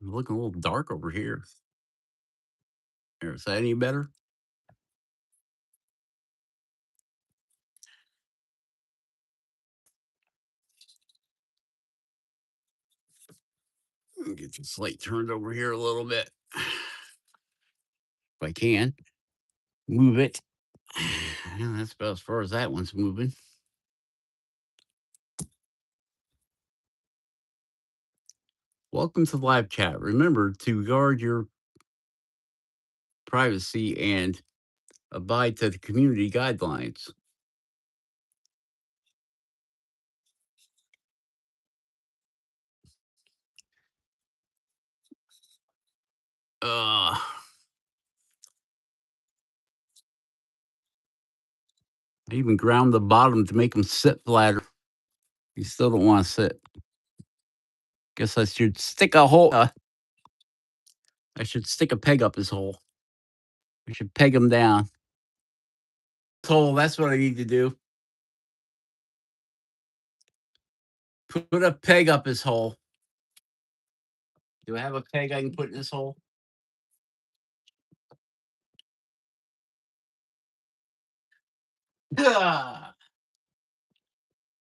Looking a little dark over here. Is that any better? Let me get this light turned over here a little bit. If I can. Move it. Yeah, that's about as far as that one's moving. Welcome to the live chat. Remember to guard your privacy and abide to the community guidelines. Uh, I even ground the bottom to make them sit flatter. You still don't want to sit. Guess I should stick a hole. I should stick a peg up his hole. I should peg him down. Hole. That's what I need to do. Put a peg up his hole. Do I have a peg I can put in this hole?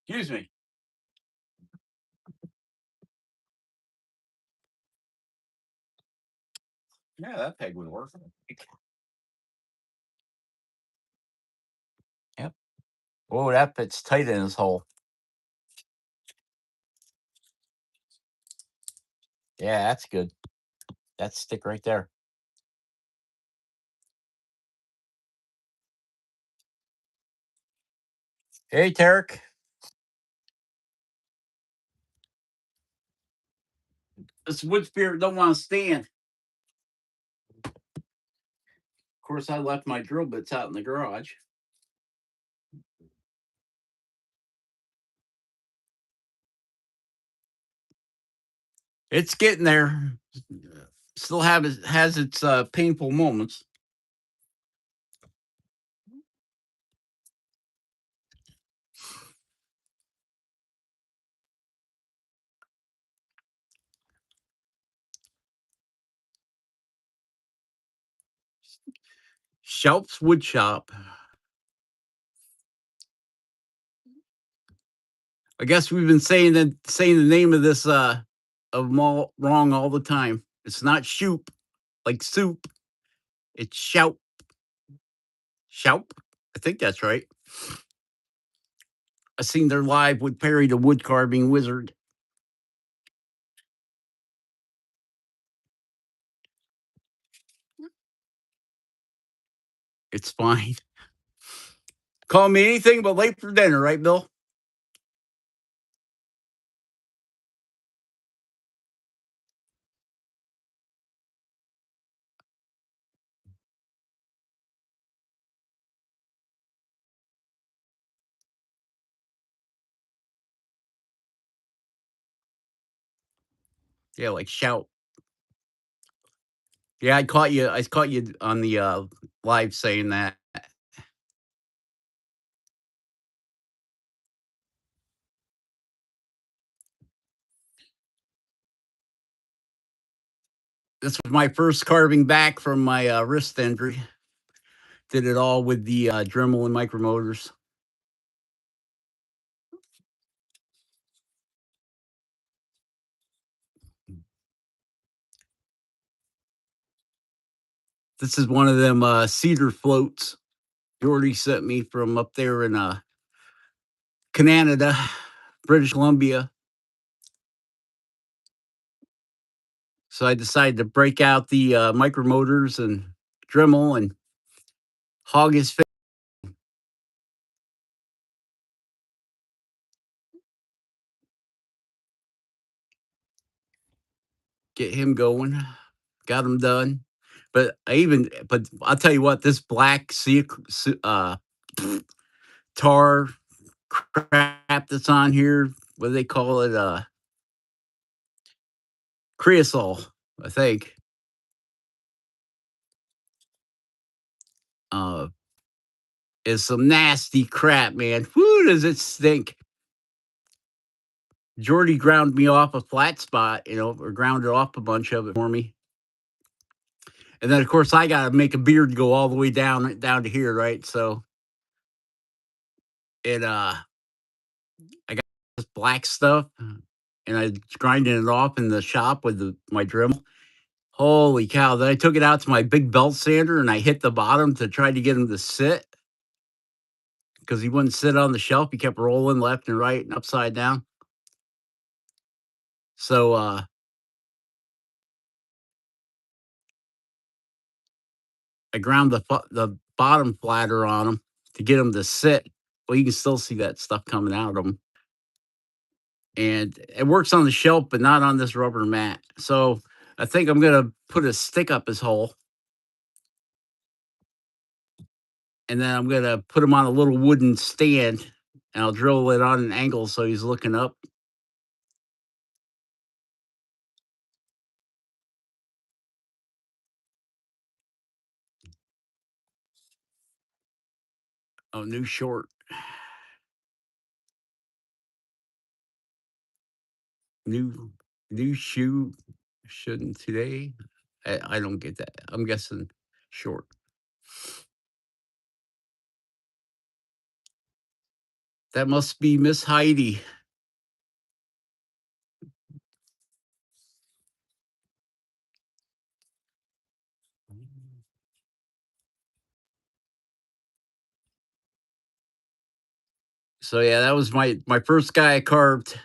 Excuse me. Yeah, that peg would work. Yep. Oh, that fits tight in his hole. Yeah, that's good. That's stick right there. Hey, Tarek. This wood spirit don't want to stand. Of course, I left my drill bits out in the garage. It's getting there. Still has its painful moments. Shelps Wood Shop. I guess we've been saying the name of this of them all wrong all the time. It's not shoop like soup. It's shout. Shout. I think that's right. I seen their live with Perry the wood carving wizard. It's fine. Call me anything but late for dinner, right, Bill? Yeah, like shout. Yeah, I caught you. I caught you on the live saying that. This was my first carving back from my wrist injury. Did it all with the Dremel and micromotors. This is one of them cedar floats Jordy sent me from up there in Canada, British Columbia. So I decided to break out the micromotors and Dremel and hog his face. Get him going. Got him done. But I'll tell you what, this black tar crap that's on here, what do they call it? Creosol, I think. Uh, is some nasty crap, man. Whoo, does it stink? Jordy ground me off a flat spot, or grounded off a bunch of it for me. And then, of course, I got to make a beard go all the way down to here, right? So it I got this black stuff, and I grinding it off in the shop with my Dremel. Holy cow! Then I took it out to my big belt sander and I hit the bottom to try to get him to sit because he wouldn't sit on the shelf. He kept rolling left and right and upside down. So I ground the bottom flatter on him to get him to sit. Well, you can still see that stuff coming out of him, and it works on the shelf, but not on this rubber mat. So I think I'm gonna put a stick up his hole, and then I'm gonna put him on a little wooden stand, and I'll drill it on an angle so he's looking up. Oh, new short, new new shoe, shouldn't today. I don't get that. I'm guessing short. That must be Miss Heidi. So yeah, that was my first guy I carved,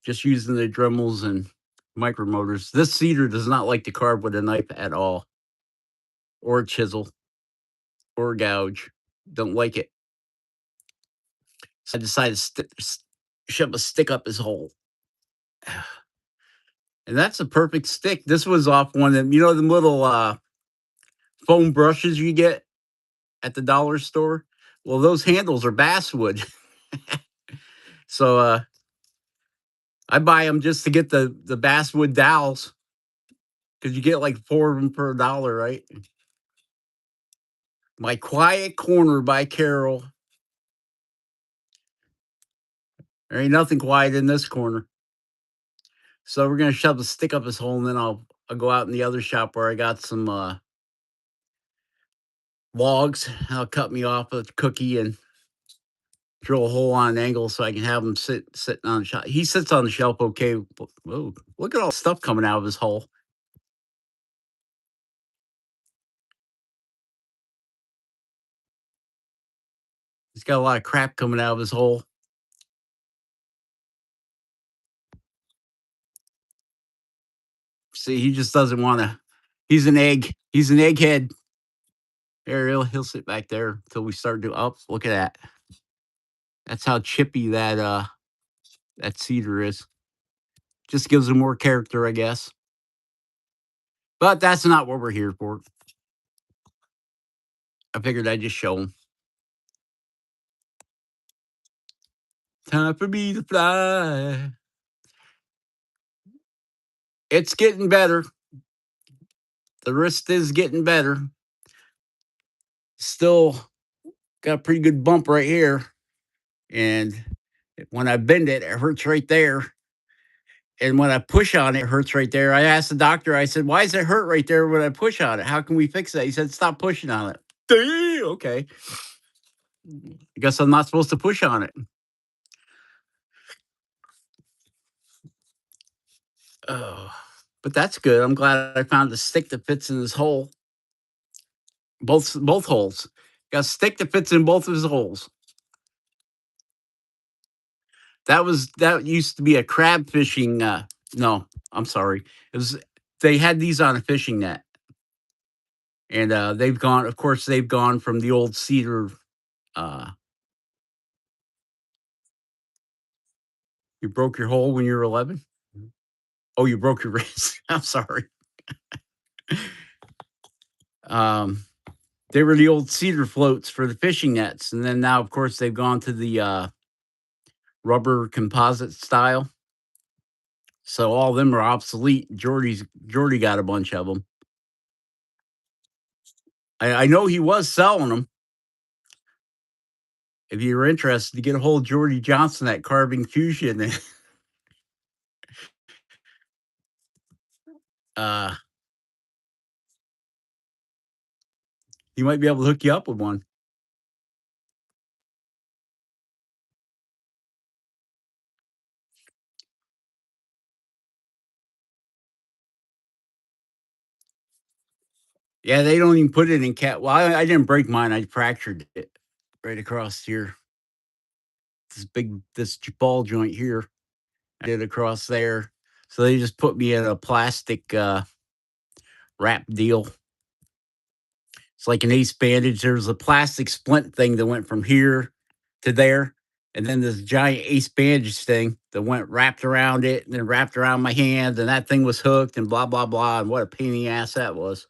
just using the Dremels and micromotors. This cedar does not like to carve with a knife at all, or a chisel, or a gouge. Don't like it. So I decided to shove a stick up his hole. And that's a perfect stick. This was off one of them, the little foam brushes you get at the dollar store. Well, those handles are basswood. So I buy them just to get the basswood dowels because you get like 4 of them for $1, right? My Quiet Corner by Carol. There ain't nothing quiet in this corner. So we're gonna shove the stick up his hole, and then I'll go out in the other shop where I got some logs. I'll cut me off a cookie and drill a hole on an angle so I can have him sitting on the shelf. He sits on the shelf okay. Whoa, look at all the stuff coming out of his hole. He's got a lot of crap coming out of his hole. See, he just doesn't want to. He's an egg. He's an egghead. There, he'll sit back there until we start doing. Oh, look at that. That's how chippy that cedar is. Just gives him more character, I guess. But that's not what we're here for. I figured I'd just show him. Time for me to fly. It's getting better. The wrist is getting better. Still got a pretty good bump right here. And when I bend it, it hurts right there. And when I push on it, it hurts right there. I asked the doctor, I said, why does it hurt right there when I push on it? How can we fix that? He said, stop pushing on it. Okay. I guess I'm not supposed to push on it. Oh, but that's good. I'm glad I found a stick that fits in this hole. Both holes. Got a stick that fits in both of his holes. That used to be a crab fishing. No, I'm sorry. It was they had these on a fishing net, and they've gone. Of course, they've gone from the old cedar. Uh, you broke your hole when you were 11. Oh, you broke your wrist. I'm sorry. Um, they were the old cedar floats for the fishing nets, and then now, of course, they've gone to the rubber composite style. So all of them are obsolete. Jordy got a bunch of them. I know he was selling them. If you're interested, to get a hold of Jordy Johnson at Carving Fusion, uh, he might be able to hook you up with one. Yeah, they don't even put it in cat. Well, I didn't break mine. I fractured it right across here. This ball joint here. I did across there. So they just put me in a plastic wrap deal. It's like an ace bandage. There's a plastic splint thing that went from here to there. And then this giant ace bandage thing that went wrapped around it and then wrapped around my hand. And that thing was hooked and blah, blah, blah. And what a pain in the ass that was.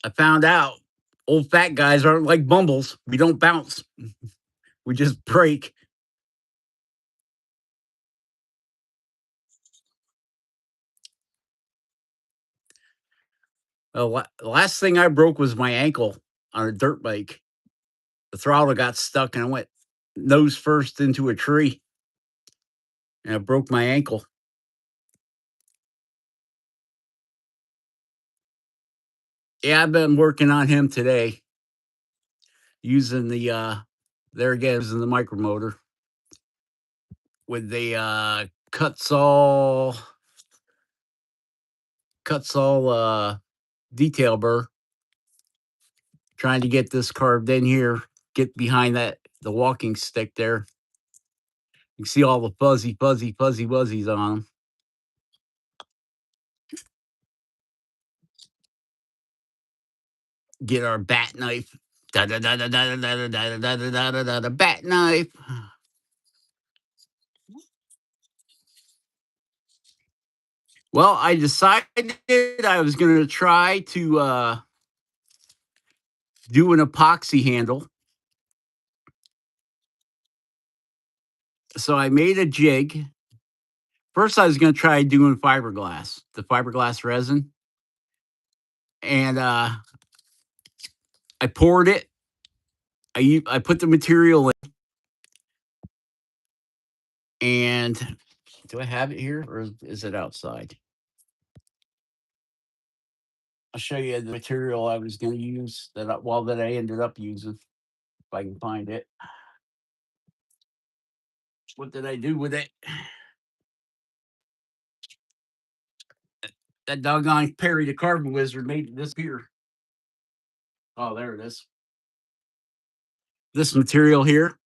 I found out old fat guys aren't like bumbles. We don't bounce, we just break. The last thing I broke was my ankle on a dirt bike. The throttle got stuck and I went nose first into a tree and I broke my ankle. Yeah, I've been working on him today using the there again using the micromotor with the cuts all detail burr, trying to get this carved in here, get behind that the walking stick there. You can see all the fuzzy wuzzies on them. Get our bat knife. Da da da da da da da da da da da da da da bat knife. Well, I decided I was going to try to do an epoxy handle. So I made a jig. First, I was going to try doing fiberglass, the fiberglass resin, and I poured it. I put the material in, and do I have it here or is it outside? I'll show you the material I was going to use that I ended up using if I can find it. What did I do with it? That doggone Perry the Carbon Wizard made it disappear. Oh, there it is. This material here.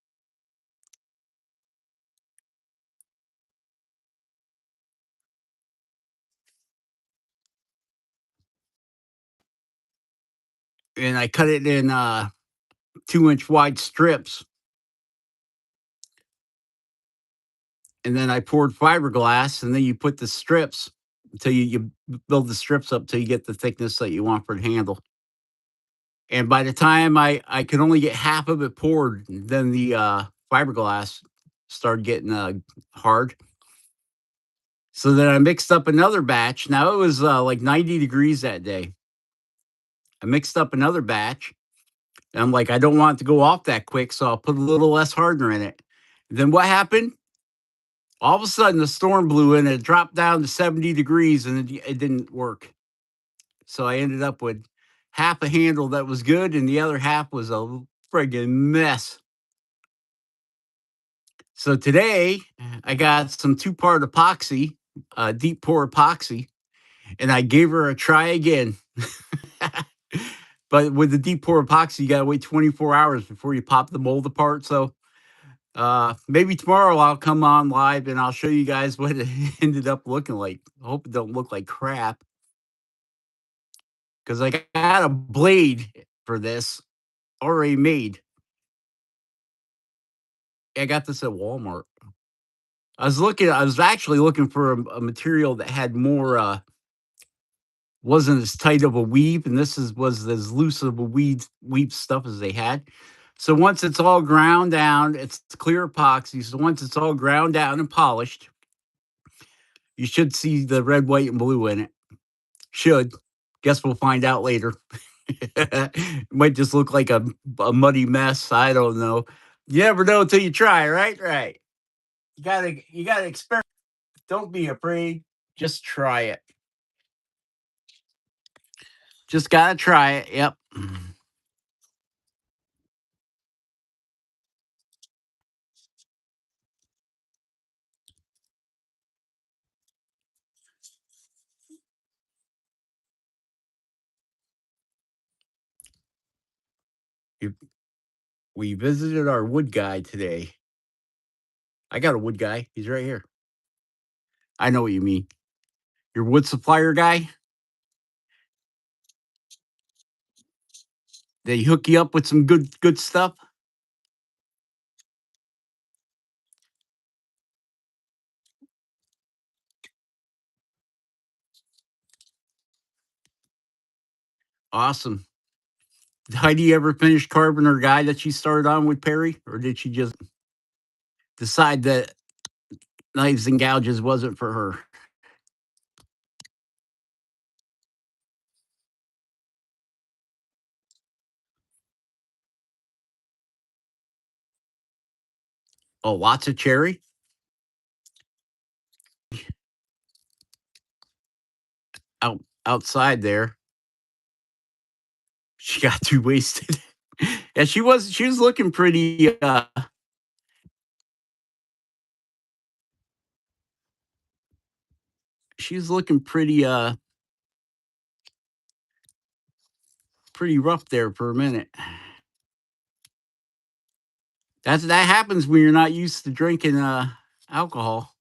And I cut it in 2-inch wide strips. And then I poured fiberglass, and then you put the strips until you build the strips up till you get the thickness that you want for the handle. And by the time I could only get half of it poured, then the fiberglass started getting hard. So then I mixed up another batch. Now it was like 90 degrees that day. I mixed up another batch. And I'm like, I don't want it to go off that quick, so I'll put a little less hardener in it. And then what happened? All of a sudden, the storm blew in. It dropped down to 70 degrees, and it didn't work. So I ended up with half a handle that was good, and the other half was a friggin' mess. So today, I got some 2-part epoxy, deep pour epoxy, and I gave her a try again. But with the deep pour epoxy, you got to wait 24 hours before you pop the mold apart. So maybe tomorrow I'll come on live and I'll show you guys what it ended up looking like. I hope it don't look like crap, because I got a blade for this already made. I got this at Walmart. I was actually looking for a material that had more wasn't as tight of a weave, and was as loose of a weave stuff as they had. So once it's all ground down, it's clear epoxy. So once it's all ground down and polished, you should see the red, white, and blue in it. Should. Guess we'll find out later. It might just look like a muddy mess. I don't know. You never know until you try, right? Right. You gotta experiment. Don't be afraid. Just try it. Just gotta try it. Yep. You- We visited our wood guy today. I got a wood guy. He's right here. I know what you mean. Your wood supplier guy. They hook you up with some good stuff. Awesome. Did Heidi ever finish carving her guy that she started on with Perry, or did she just decide that knives and gouges wasn't for her? Oh, lots of cherry outside there. She got too wasted. Yeah, she was looking pretty she was looking pretty rough there for a minute. That happens when you're not used to drinking alcohol.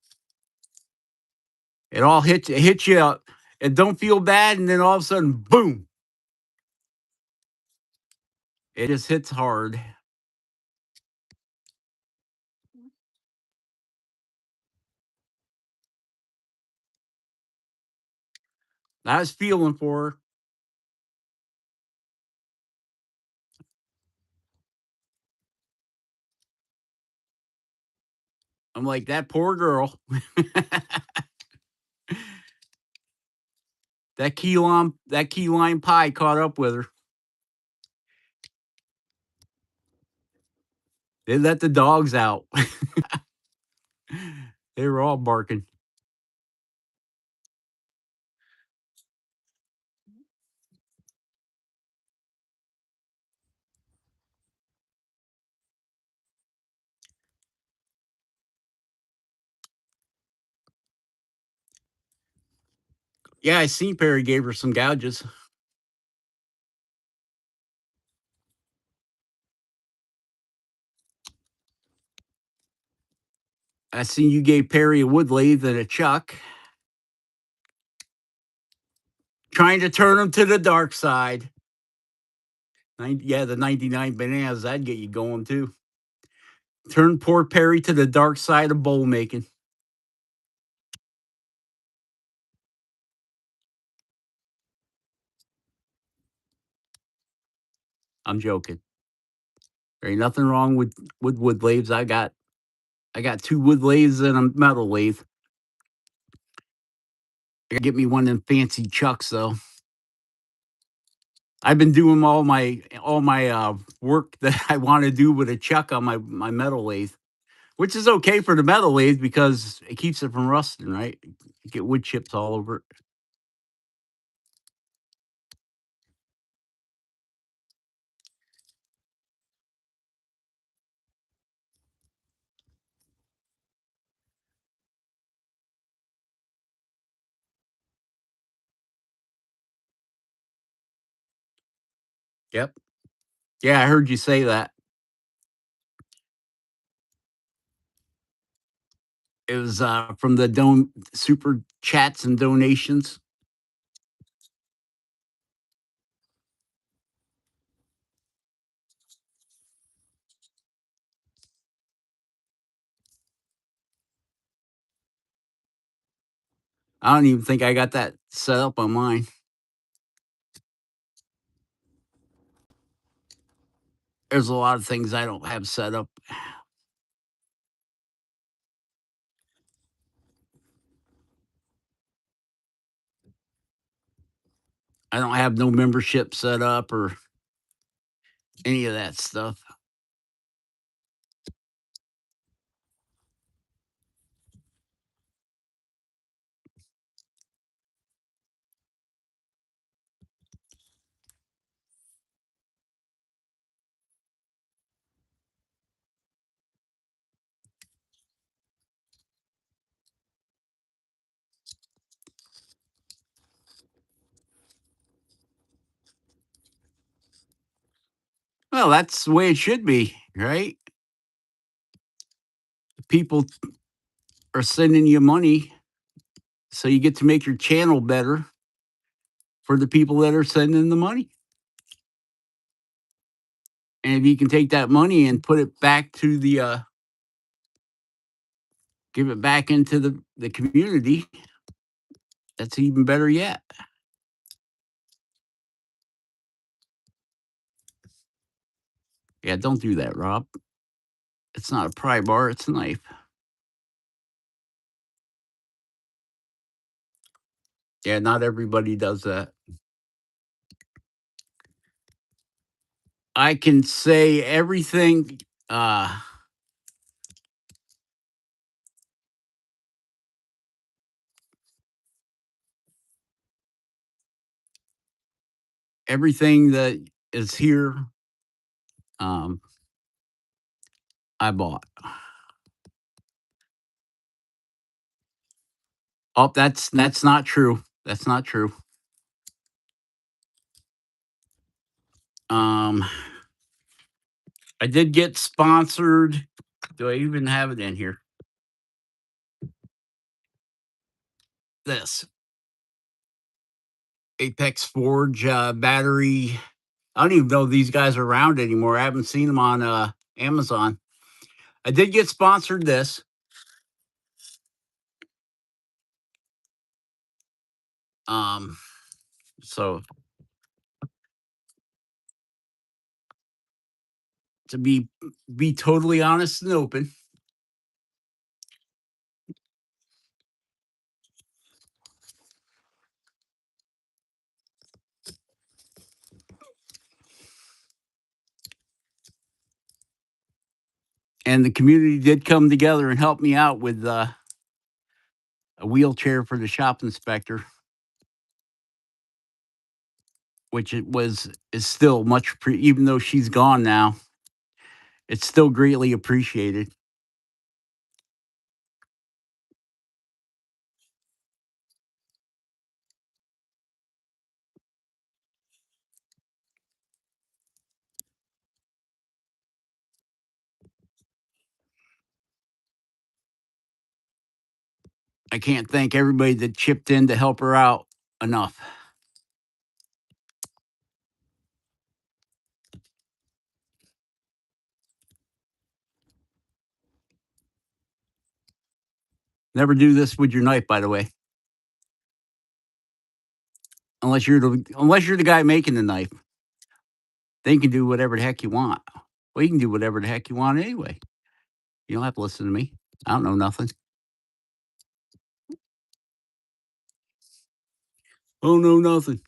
It hits you up. It don't feel bad, and then all of a sudden, boom! It just hits hard. I was feeling for her. I'm like, that poor girl. That key lime pie caught up with her. They let the dogs out. They were all barking. Yeah, I seen Perry gave her some gouges. I seen you gave Perry a wood lathe and a chuck, trying to turn him to the dark side. Yeah, the 99 bananas, that'd get you going too. Turn poor Perry to the dark side of bowl making. I'm joking. There ain't nothing wrong with wood lathes. I got two wood lathes and a metal lathe. I gotta get me one of them fancy chucks though. I've been doing all my work that I want to do with a chuck on my metal lathe, which is okay for the metal lathe because it keeps it from rusting, right? You get wood chips all over it. Yep. Yeah, I heard you say that. It was from the super chats and donations. I don't even think I got that set up on mine. There's a lot of things I don't have set up. I don't have no membership set up or any of that stuff. Well, that's the way it should be, right? People are sending you money, so you get to make your channel better for the people that are sending the money. And if you can take that money and put it back to the give it back into the community, that's even better yet. Yeah, don't do that, Rob. It's not a pry bar, it's a knife. Yeah, not everybody does that. I can say everything, uh, everything that is here, um, I bought. Oh, that's not true. That's not true. Um, I did get sponsored. Do I even have it in here? This Apex Forge battery. I don't even know if these guys are around anymore. I haven't seen them on Amazon. I did get sponsored this. Um, so to be totally honest and open, and the community did come together and help me out with a wheelchair for the shop inspector, which it was is still even though she's gone now, it's still greatly appreciated. I can't thank everybody that chipped in to help her out enough. Never do this with your knife, by the way, unless you're the guy making the knife. Then you can do whatever the heck you want. Well, you can do whatever the heck you want anyway. You don't have to listen to me. I don't know nothing. Oh no, nothing.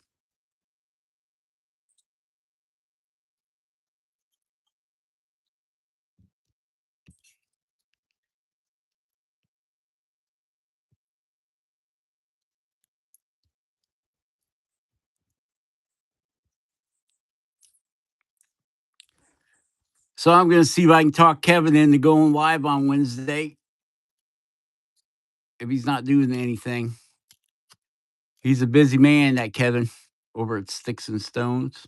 So I'm going to see if I can talk Kevin into going live on Wednesday. If he's not doing anything, he's a busy man, that Kevin over at Sticks and Stones.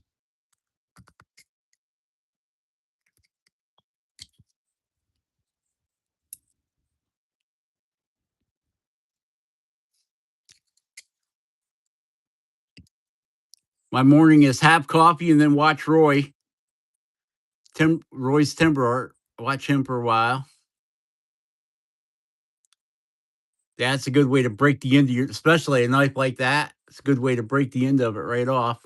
My morning is have coffee and then watch Roy's Timber Art. Watch him for a while. That's a good way to break the end of especially a knife like that. It's a good way to break the end of it right off.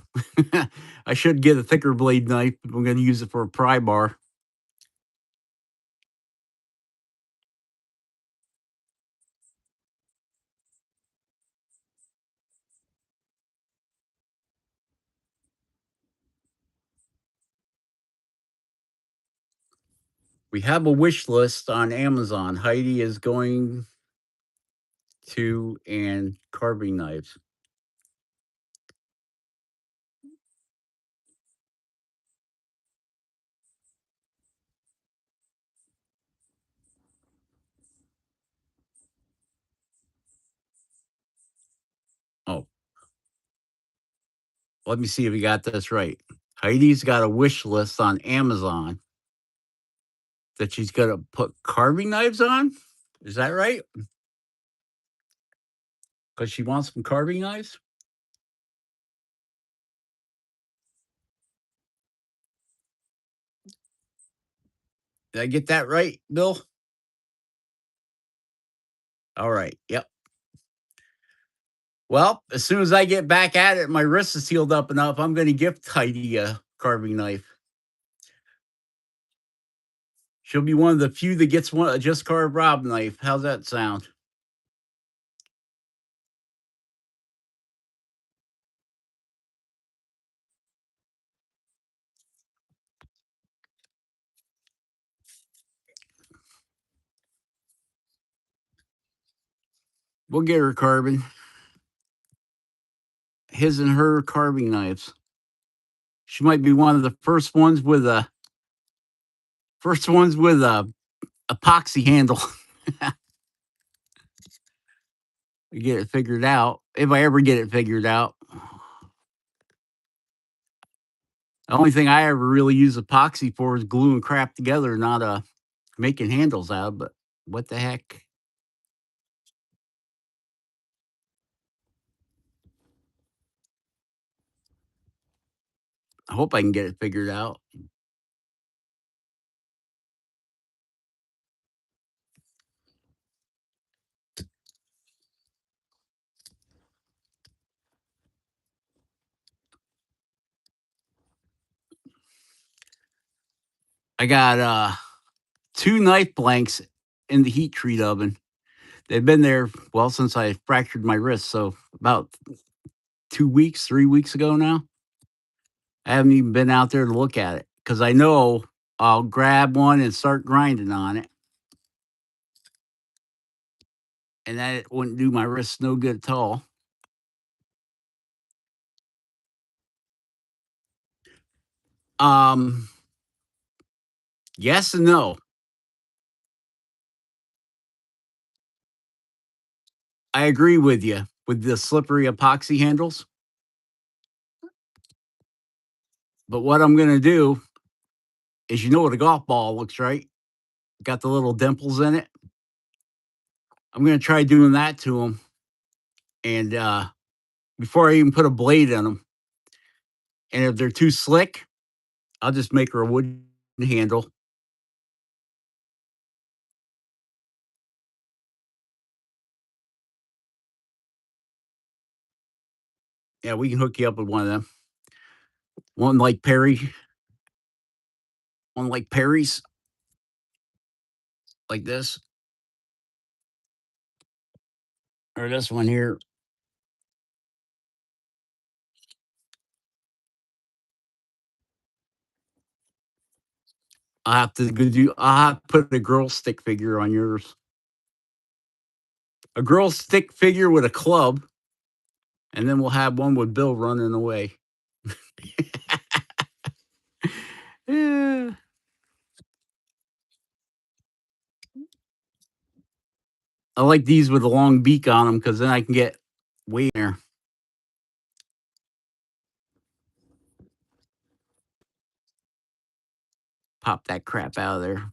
I should get a thicker blade knife if I'm going to use it for a pry bar. We have a wish list on Amazon. Heidi is going to and carving knives. Oh, let me see if we got this right. Heidi's got a wish list on Amazon that she's gonna put carving knives on. Is that right? Because she wants some carving knives. Did I get that right, Bill? All right. Yep. Well, as soon as I get back at it, my wrist is healed up enough. I'm going to gift Heidi a carving knife. She'll be one of the few that gets one a just carved Rob knife. How's that sound? We'll get her carving. His and her carving knives. She might be one of the first ones with a epoxy handle. We get it figured out. If I ever get it figured out. The only thing I ever really use epoxy for is gluing crap together, not making handles out. But what the heck? I hope I can get it figured out. I got 2 knife blanks in the heat treat oven. They've been there, well, since I fractured my wrist, so about 2 weeks, 3 weeks ago now. I haven't even been out there to look at it because I know I'll grab one and start grinding on it, and that wouldn't do my wrist no good at all. Um, yes and no. I agree with you with the slippery epoxy handles, but what I'm gonna do is, what a golf ball looks, right? Got the little dimples in it. I'm gonna try doing that to them, and before I even put a blade in them. And if they're too slick, I'll just make her a wooden handle. Yeah, we can hook you up with one of them. One like Perry, one like Perry's, like this, or this one here. I'll have to put a girl stick figure on yours. A girl stick figure with a club, and then we'll have one with Bill running away. Yeah. I like these with a long beak on them because then I can get way in there. Pop that crap out of there.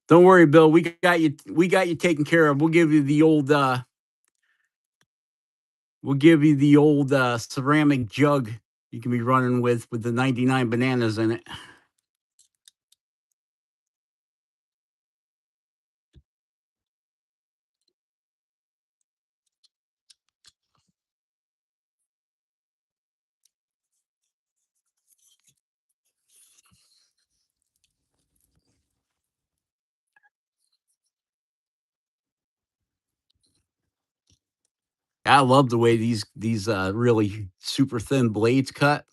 Don't worry, Bill. We got you. We got you taken care of. We'll give you the old ceramic jug you can be running with the 99 bananas in it. I love the way these really super thin blades cut.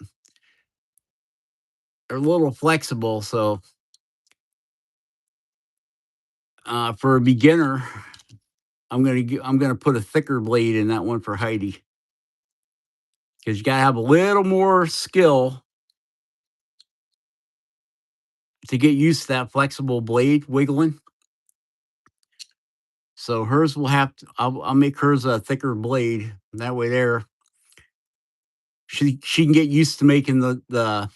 They're a little flexible, so for a beginner, I'm gonna put a thicker blade in that one for Heidi because you gotta have a little more skill to get used to that flexible blade wiggling. So hers will have to. I'll make hers a thicker blade. That way, there she can get used to making the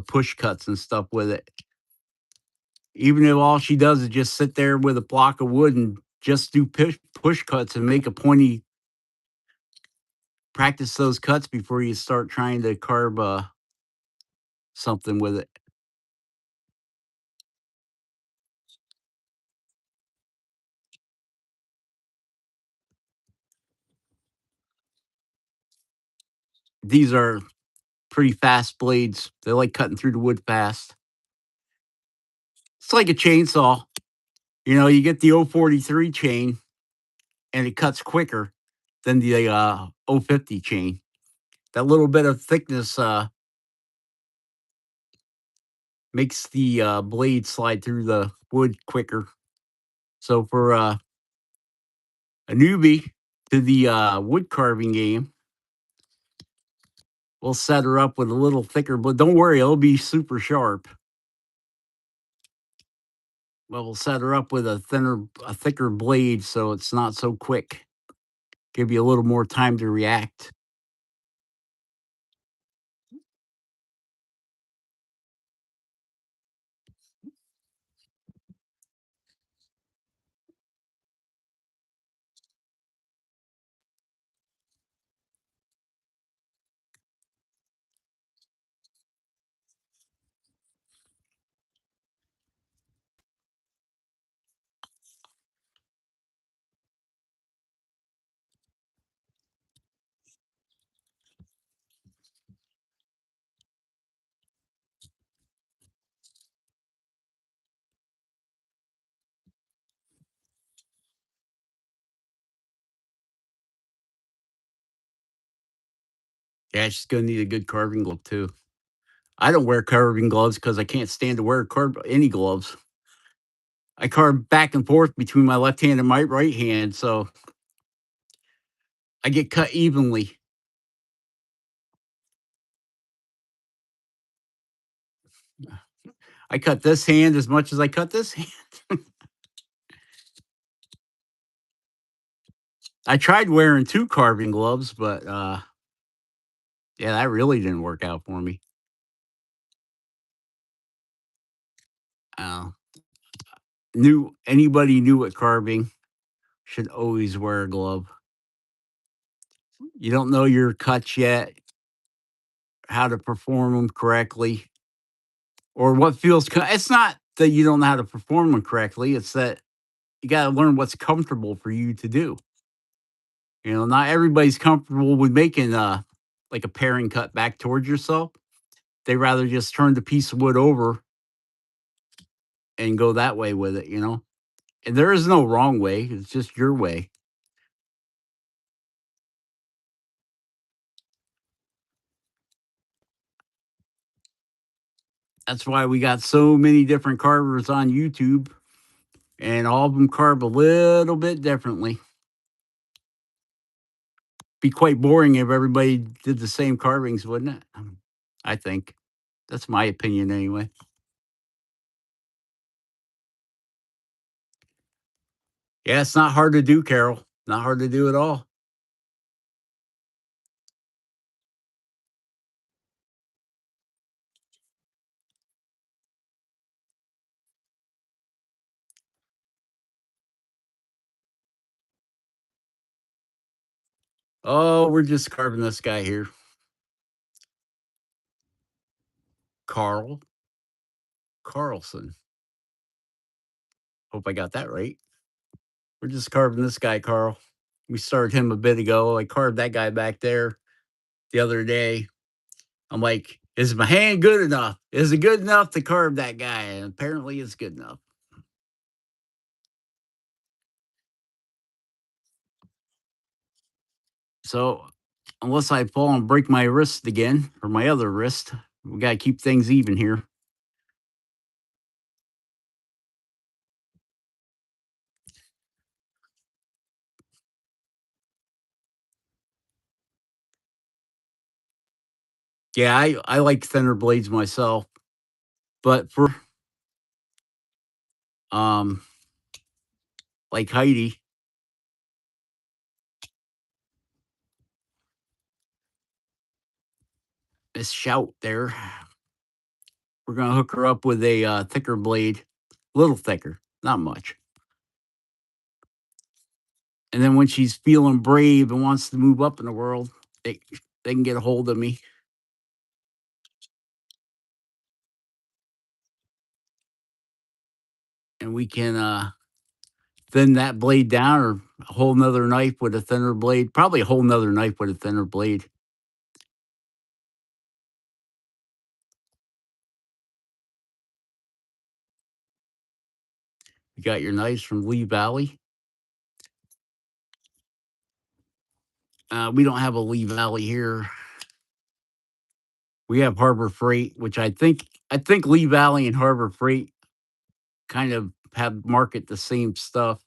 push cuts and stuff with it. Even if all she does is just sit there with a block of wood and just do push cuts and make a pointy, practice those cuts before you start trying to carve something with it. These are pretty fast blades. They like cutting through the wood fast. It's like a chainsaw. You get the 043 chain and it cuts quicker than the 050 chain. That little bit of thickness makes the blade slide through the wood quicker. So for a newbie to the wood carving game, we'll set her up with a little thicker, but don't worry, it'll be super sharp. But we'll set her up with a thicker blade so it's not so quick. Give you a little more time to react. Yeah, she's gonna need a good carving glove too. I don't wear carving gloves because I can't stand to wear any gloves. I carve back and forth between my left hand and my right hand, so I get cut evenly. I cut this hand as much as I cut this hand. I tried wearing two carving gloves, but yeah, that really didn't work out for me. Uh, Knew anybody new at carving should always wear a glove. You don't know your cuts yet, how to perform them correctly, or what feels. It's not that you don't know how to perform them correctly. It's that you got to learn what's comfortable for you to do. Not everybody's comfortable with making like a paring cut back towards yourself. They rather just turn the piece of wood over and go that way with it. And there is no wrong way. It's just your way. That's why we got so many different carvers on YouTube, and all of them carve a little bit differently. Be quite boring if everybody did the same carvings, wouldn't it? I think that's my opinion anyway. Yeah, it's not hard to do, Carol. Not hard to do at all. Oh, we're just carving this guy here, Carl Carlson. Hope I got that right. We're just carving this guy, Carl. We started him a bit ago. I carved that guy back there the other day. I'm like, is my hand good enough? Is it good enough to carve that guy? And apparently it's good enough. So unless I fall and break my wrist again or my other wrist, we got to keep things even here. Yeah, I like thinner blades myself, but for um like Heidi, Miss Shout there, we're gonna hook her up with a thicker blade, a little thicker, not much. And then when she's feeling brave and wants to move up in the world, they can get a hold of me, and we can thin that blade down, or a whole nother knife with a thinner blade. Probably a whole nother knife with a thinner blade. You got your knives from Lee Valley. We don't have a Lee Valley here. We have Harbor Freight, which I think Lee Valley and Harbor Freight kind of have market the same stuff.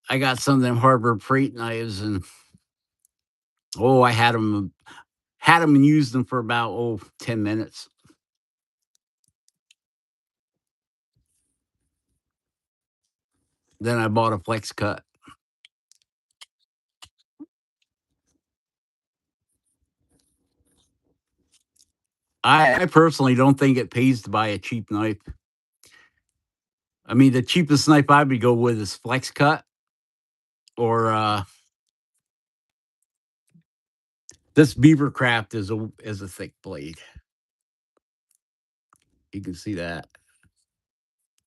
I got some of them Harbor Freight knives, and I had them and used them for about 10 minutes. Then I bought a flex cut. I personally don't think it pays to buy a cheap knife. I mean, the cheapest knife I would go with is flex cut, or this Beaver Craft is a thick blade. You can see that.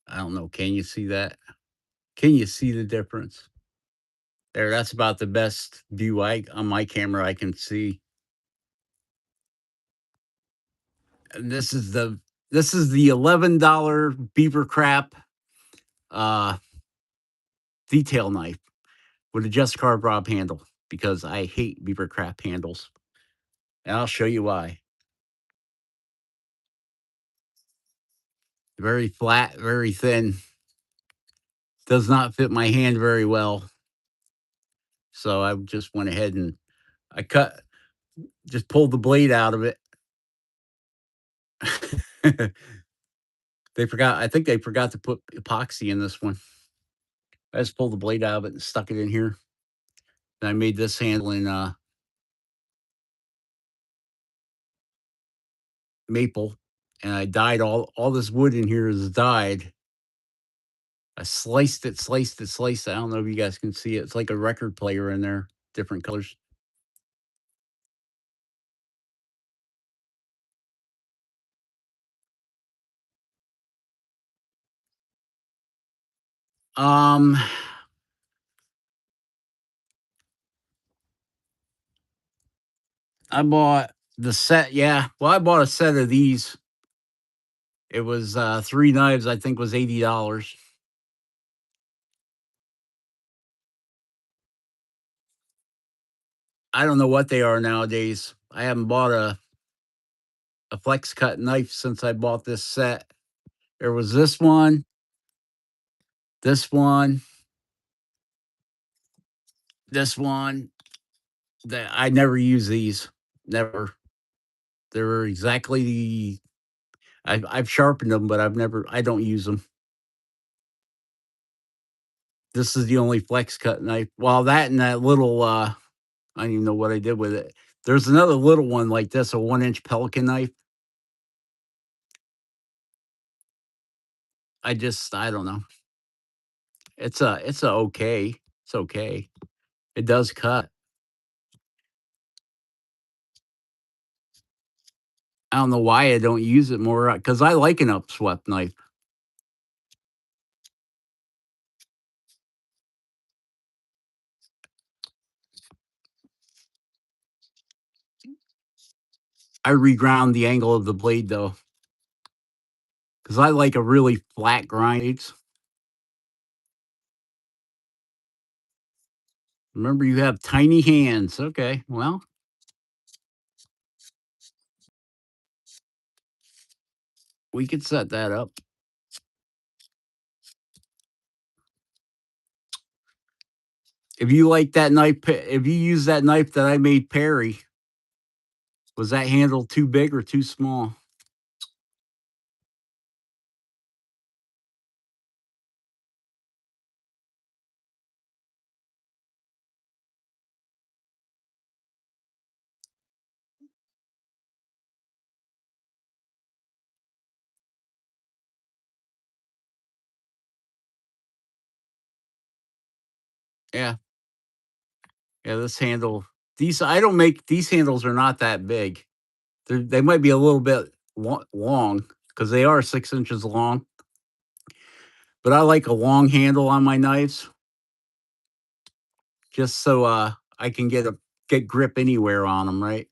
I don't know. Can you see that? Can you see the difference? There, that's about the best view I on my camera I can see. And this is the $11 Beaver Crap uh detail knife with a just carved Rob handle, because I hate Beaver Crap handles. And I'll show you why. Very flat, very thin. Does not fit my hand very well. So I just went ahead and I just pulled the blade out of it. I think they forgot to put epoxy in this one. I just pulled the blade out of it and stuck it in here. And I made this handle in maple, and I dyed all this wood in here is dyed. I sliced it, sliced it, sliced it. I don't know if you guys can see it. It's like a record player in there, different colors. Um, I bought the set. Yeah, well, I bought a set of these. It was 3 knives. I think was $80. I don't know what they are nowadays. I haven't bought a flex cut knife since I bought this set. There was this one, this one. That I never use these. Never. They're exactly I've sharpened them, but I don't use them. This is the only flex cut knife. Well, that and that little I don't even know what I did with it. There's another little one like this, a 1-inch Pelican knife. I don't know. It's a okay. It's okay. It does cut. I don't know why I don't use it more, because I like an upswept knife. I reground the angle of the blade though, because I like a really flat grind. Remember, you have tiny hands. Okay, well, we could set that up. If you like that knife, if you use that knife that I made Perry, was that handle too big or too small? Yeah, yeah. This handle, these I don't make these handles are not that big. They might be a little bit long because they are 6 inches long. But I like a long handle on my knives just so I can get grip anywhere on them, right?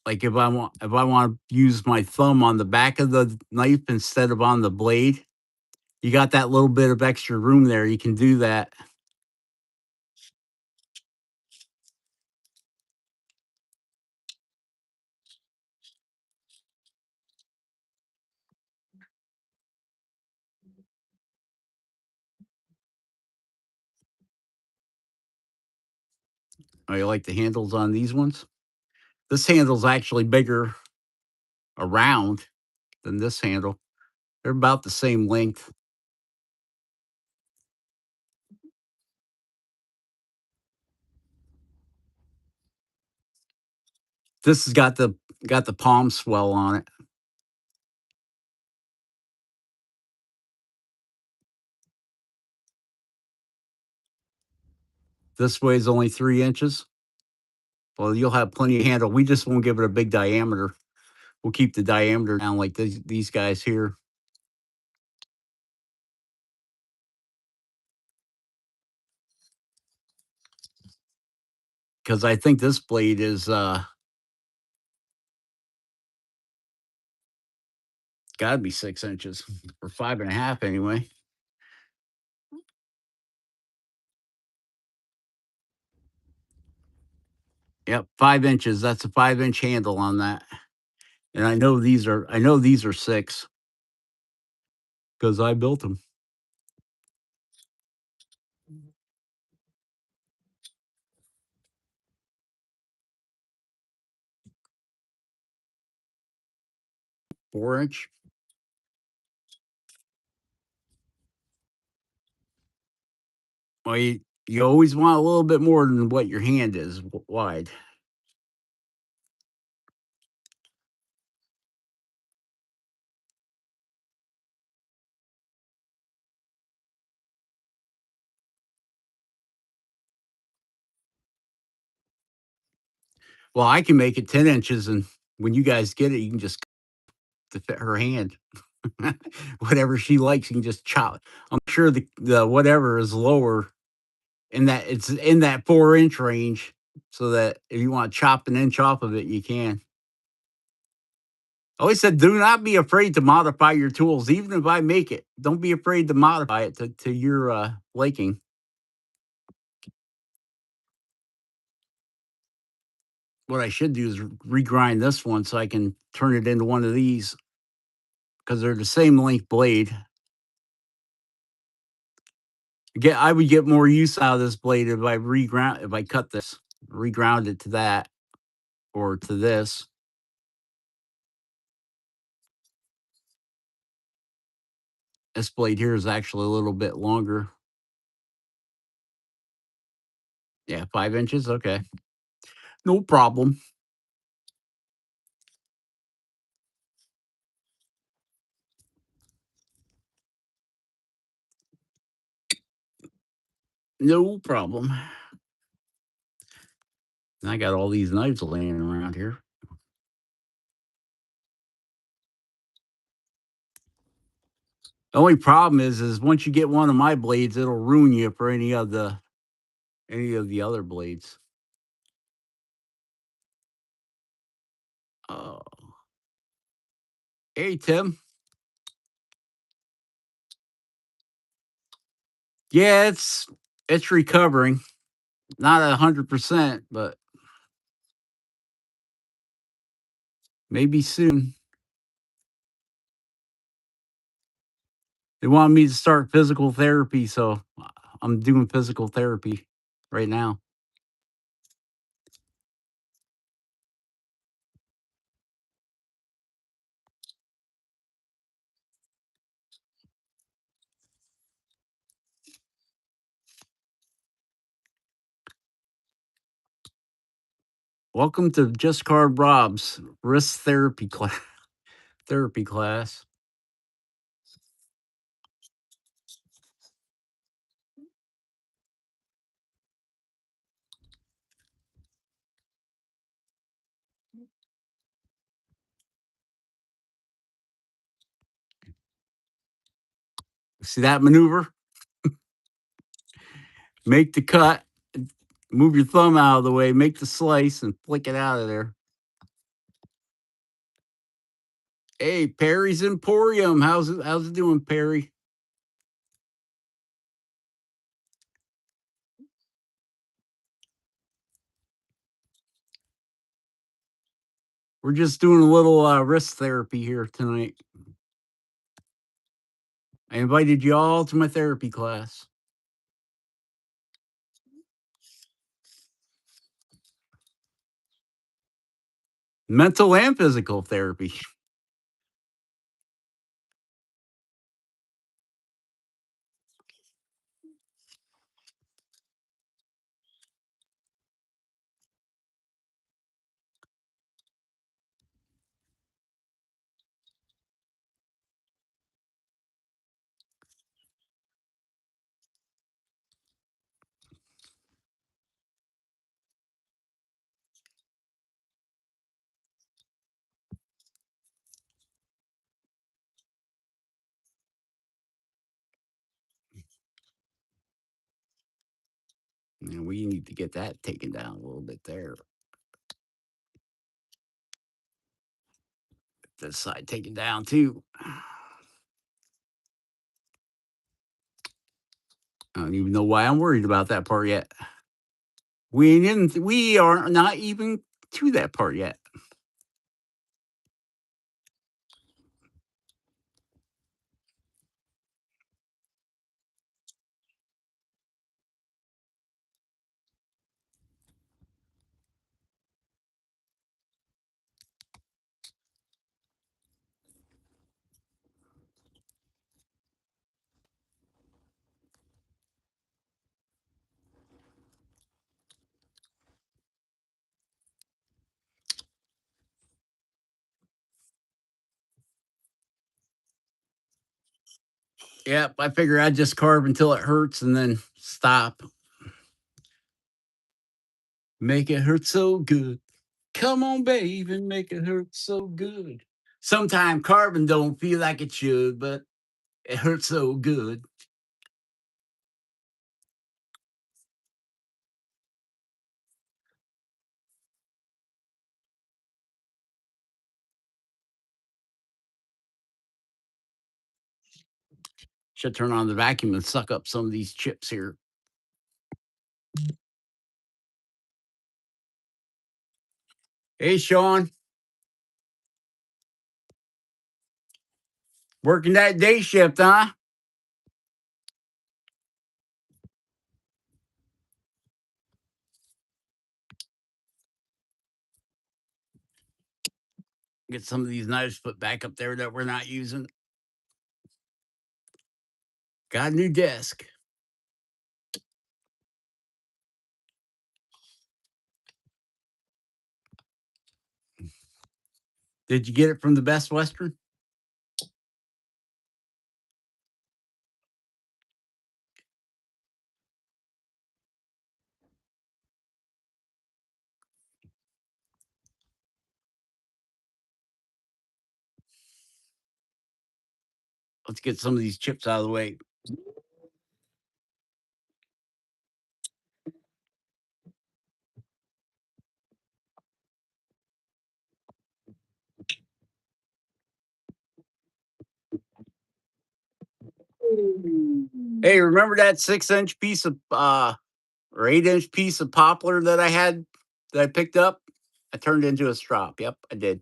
Like if I want to use my thumb on the back of the knife instead of on the blade, you got that little bit of extra room there. You can do that. I like the handles on these ones. This handle's actually bigger around than this handle. They're about the same length. This has got the palm swell on it. This weighs only 3 inches. Well, you'll have plenty of handle. We just won't give it a big diameter. We'll keep the diameter down like these guys here. Because I think this blade is gotta be 6 inches or 5.5 anyway. Yep, 5 inches. That's a 5 inch handle on that. And I know these are 6 because I built them. 4 inch. Well, you always want a little bit more than what your hand is wide. Well, I can make it 10 inches, and when you guys get it, you can just to fit her hand. Whatever she likes, you can just chop. I'm sure the whatever is lower in that it's in that 4 inch range, so that if you want to chop an inch off of it, you can. I always said, do not be afraid to modify your tools, even if I make it. Don't be afraid to modify it to your liking. What I should do is regrind this one so I can turn it into one of these because they're the same length blade. I would get more use out of this blade if I cut this, reground it to that or to this. This blade here is actually a little bit longer. Yeah, 5 inches. Okay. No problem. No problem. I got all these knives laying around here. The only problem is once you get one of my blades, it'll ruin you for any of the other blades. Oh, hey Tim. Yeah, it's recovering. Not 100%, but maybe soon. They want me to start physical therapy, so I'm doing physical therapy right now. Welcome to Just Card Rob's wrist therapy class. See that maneuver? Make the cut, move your thumb out of the way, make the slice, and flick it out of there. Hey, Perry's Emporium. How's it doing, Perry? We're just doing a little wrist therapy here tonight. I invited you all to my therapy class. Mental and physical therapy. And we need to get that taken down a little bit there. This side taken down too. I don't even know why I'm worried about that part yet. We are not even to that part yet. Yep, I figure I'd just carve until it hurts and then stop. Make it hurt so good. Come on, babe, and make it hurt so good. Sometimes carving don't feel like it should, but it hurts so good. Should turn on the vacuum and suck up some of these chips here. Hey, Sean, working that day shift, huh? Get some of these knives put back up there that we're not using. Got a new desk. Did you get it from the Best Western? Let's get some of these chips out of the way. Hey, remember that 6-inch piece of or 8-inch piece of poplar that I had that I picked up? I turned into a strop. Yep, I did.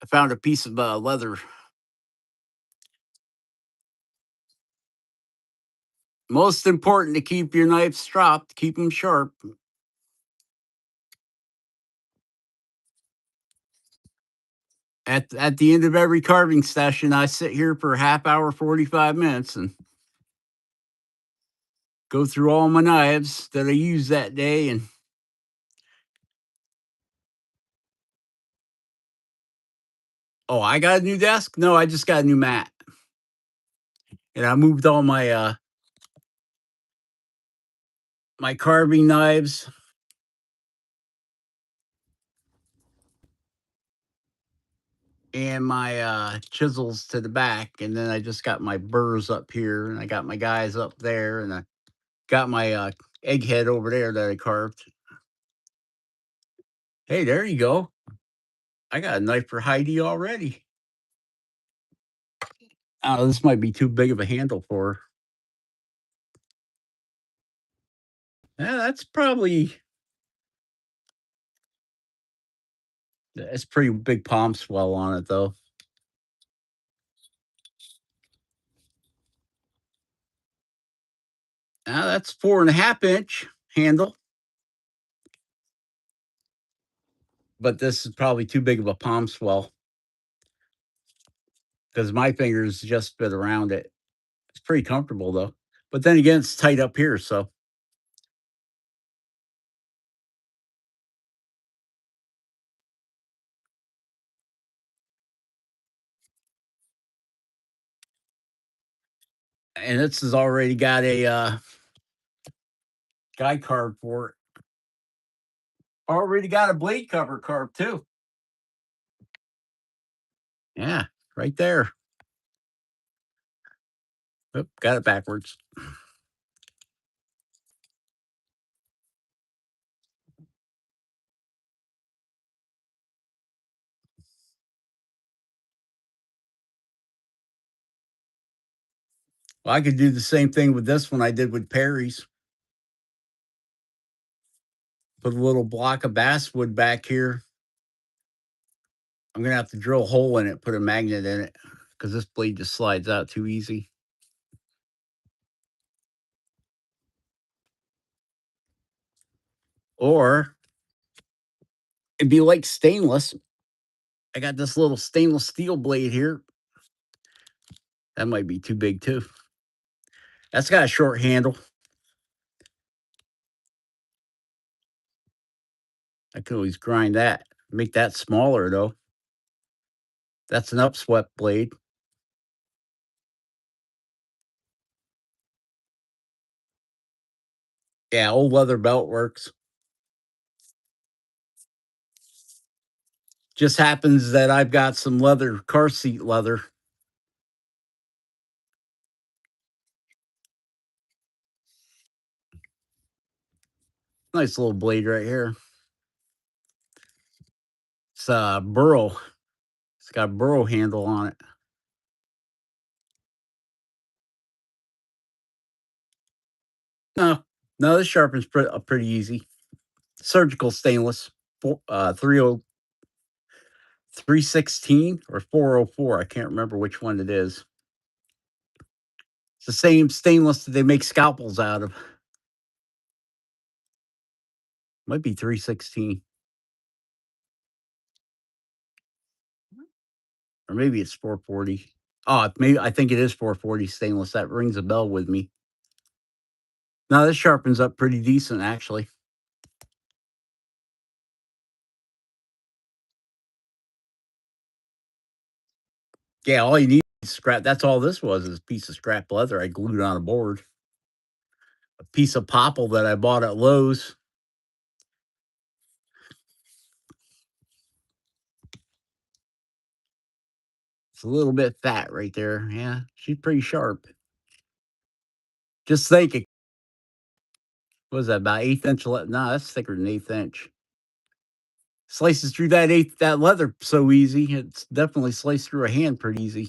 I found a piece of leather. Most important to keep your knives stropped, keep them sharp. At the end of every carving session, I sit here for a half hour, 45 minutes, and go through all my knives that I used that day. And oh, I got a new desk? No, I just got a new mat. And I moved all my carving knives and my chisels to the back, and then I just got my burrs up here, and I got my guys up there, and I got my egghead over there that I carved. Hey, there you go. I got a knife for Heidi already. Oh, this might be too big of a handle for her. Yeah, that's pretty big palm swell on it though. Now that's 4.5-inch handle, but this is probably too big of a palm swell because my fingers just fit around it. It's pretty comfortable though. But then again, it's tight up here, so and this has already got a guy carved for it. Already got a blade cover carved too. Yeah, right there. Oop, got it backwards. Well, I could do the same thing with this one I did with Perry's. Put a little block of basswood back here. I'm gonna have to drill a hole in it, put a magnet in it, because this blade just slides out too easy. Or it'd be like stainless. I got this little stainless steel blade here. That might be too big too. That's got a short handle. I could always grind that, make that smaller though. That's an upswept blade. Yeah, old leather belt works. Just happens that I've got some leather, car seat leather. Nice little blade right here. It's a burrow. It's got a burrow handle on it. No, no, this sharpens pretty easy. Surgical stainless, 316 or 404. I can't remember which one it is. It's the same stainless that they make scalpels out of. Might be 316. Or maybe it's 440. Oh, maybe I think it is 440 stainless. That rings a bell with me. No, this sharpens up pretty decent, actually. Yeah, all you need is scrap. That's all this was is a piece of scrap leather I glued on a board. A piece of popple that I bought at Lowe's. It's a little bit fat right there. Yeah, she's pretty sharp. Just think, it was that about 1/8 inch? No, that's thicker than 1/8 inch. Slices through that leather so easy. It's definitely sliced through a hand pretty easy.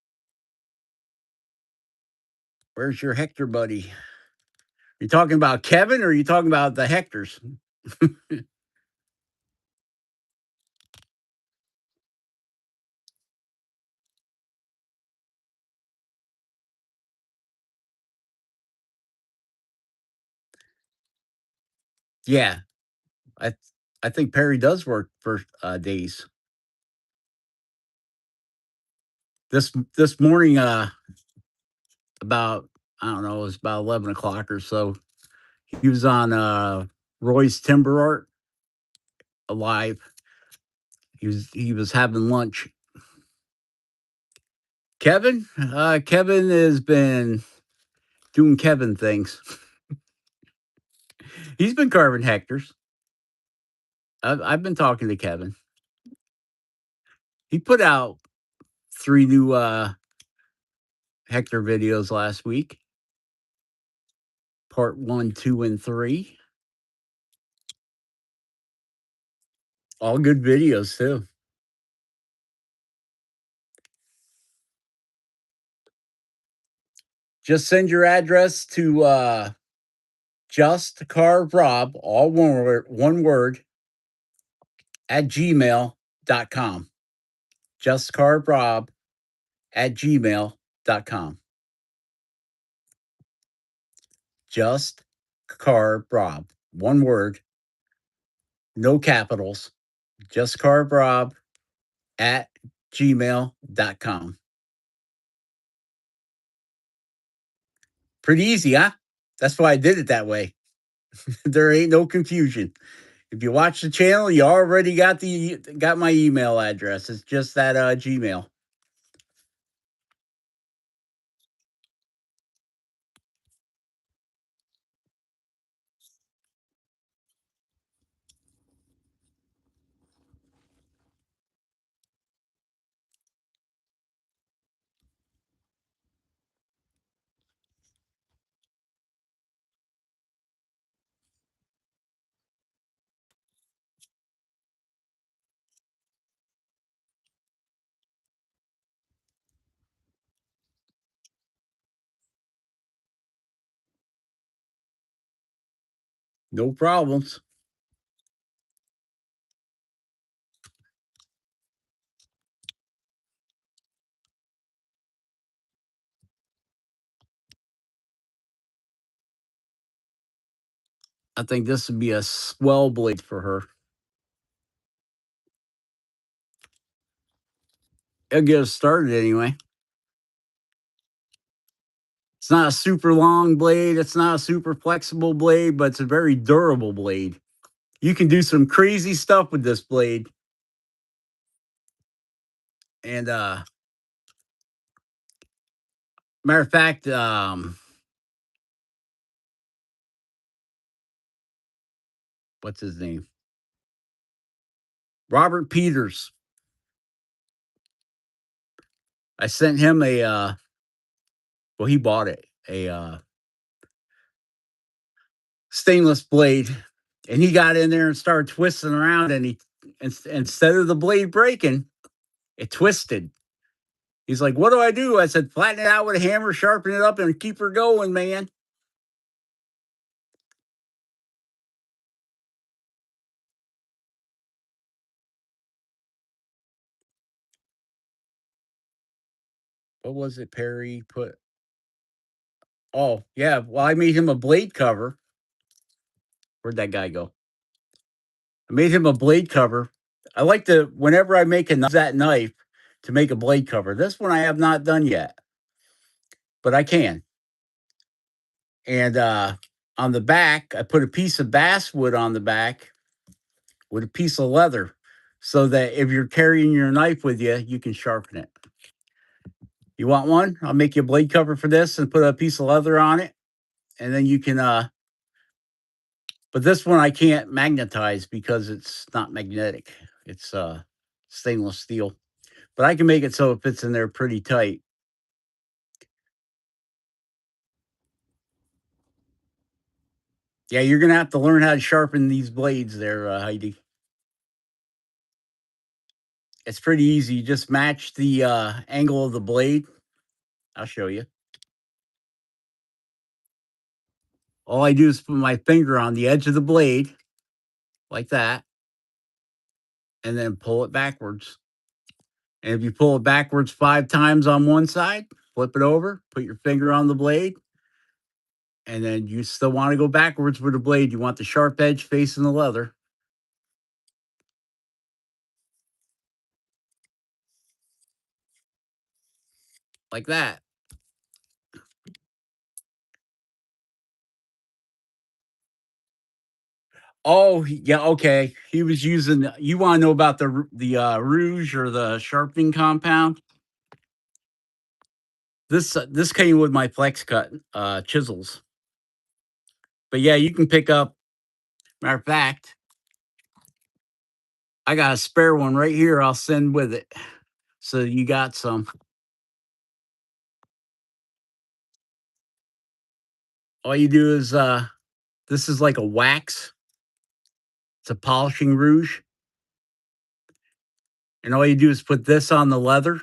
Where's your Hector buddy? You talking about Kevin or are you talking about the Hectors? Yeah, I I think Perry does work for days. This morning, about I don't know, it was about 11 o'clock or so. He was on Roy's Timber Art alive. He was having lunch. Kevin has been doing Kevin things. He's been carving hectares. I've been talking to Kevin. He put out 3 new Hector videos last week. Part 1, 2, and 3. All good videos too. Just send your address to just carve rob, all one word, at gmail.com. Just carve rob at gmail.com. Just carve rob, one word, no capitals. Just carve rob at gmail.com. Pretty easy, huh? That's why I did it that way. There ain't no confusion. If you watch the channel, you already got my email address. It's just that Gmail. No problems. I think this would be a swell blade for her. It'll get us started anyway. It's not a super long blade. It's not a super flexible blade, but it's a very durable blade. You can do some crazy stuff with this blade. And matter of fact, what's his name? Robert Peters. I sent him a well, he bought it, a stainless blade, and he got in there and started twisting around, and instead of the blade breaking, it twisted. He's like, "What do I do?" I said, "Flatten it out with a hammer, sharpen it up, and keep her going, man." What was it Perry put? Oh, yeah. Well, I made him a blade cover. Where'd that guy go? I made him a blade cover. I like to, whenever I make that knife to make a blade cover. This one I have not done yet, but I can. And on the back, I put a piece of basswood on the back with a piece of leather so that if you're carrying your knife with you, you can sharpen it. You want one? I'll make you a blade cover for this and put a piece of leather on it. And then you can, but this one I can't magnetize because it's not magnetic. It's stainless steel. But I can make it so it fits in there pretty tight. Yeah, you're gonna have to learn how to sharpen these blades there, Heidi. It's pretty easy. You just match the angle of the blade. I'll show you. all I do is put my finger on the edge of the blade like that, and then pull it backwards. And if you pull it backwards 5 times on one side, flip it over, put your finger on the blade, and then you still want to go backwards with the blade. You want the sharp edge facing the leather, like that. Oh, yeah, okay. He was using, you wanna know about the rouge or the sharpening compound? This came with my flex cut, chisels. But, yeah, you can pick up, matter of fact, I got a spare one right here I'll send with it. So you got some. All you do is, this is like a wax. It's a polishing rouge, and all you do is put this on the leather,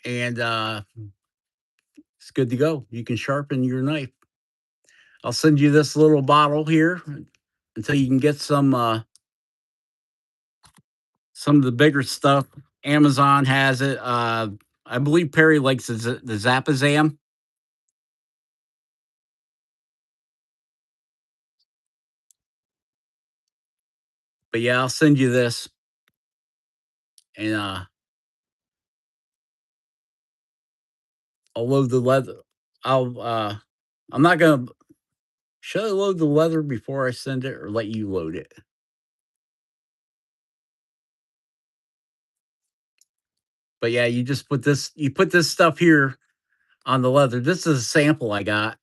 and, it's good to go. You can sharpen your knife. I'll send you this little bottle here until you can get some of the bigger stuff. Amazon has it. I believe Perry likes the Zapazam. But yeah, I'll send you this, and I'll load the leather. I'll I'm not gonna should I load the leather before I send it or let you load it? But yeah, you put this stuff here on the leather. This is a sample I got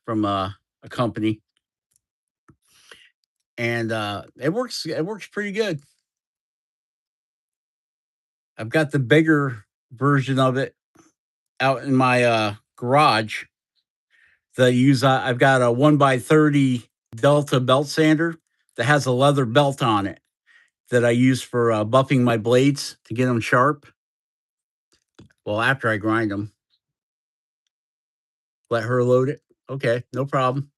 from a company, and it works pretty good. I've got the bigger version of it out in my garage that I use. I've got a 1x30 Delta belt sander that has a leather belt on it that I use for buffing my blades to get them sharp. Well, after I grind them, let her load it. Okay, no problem.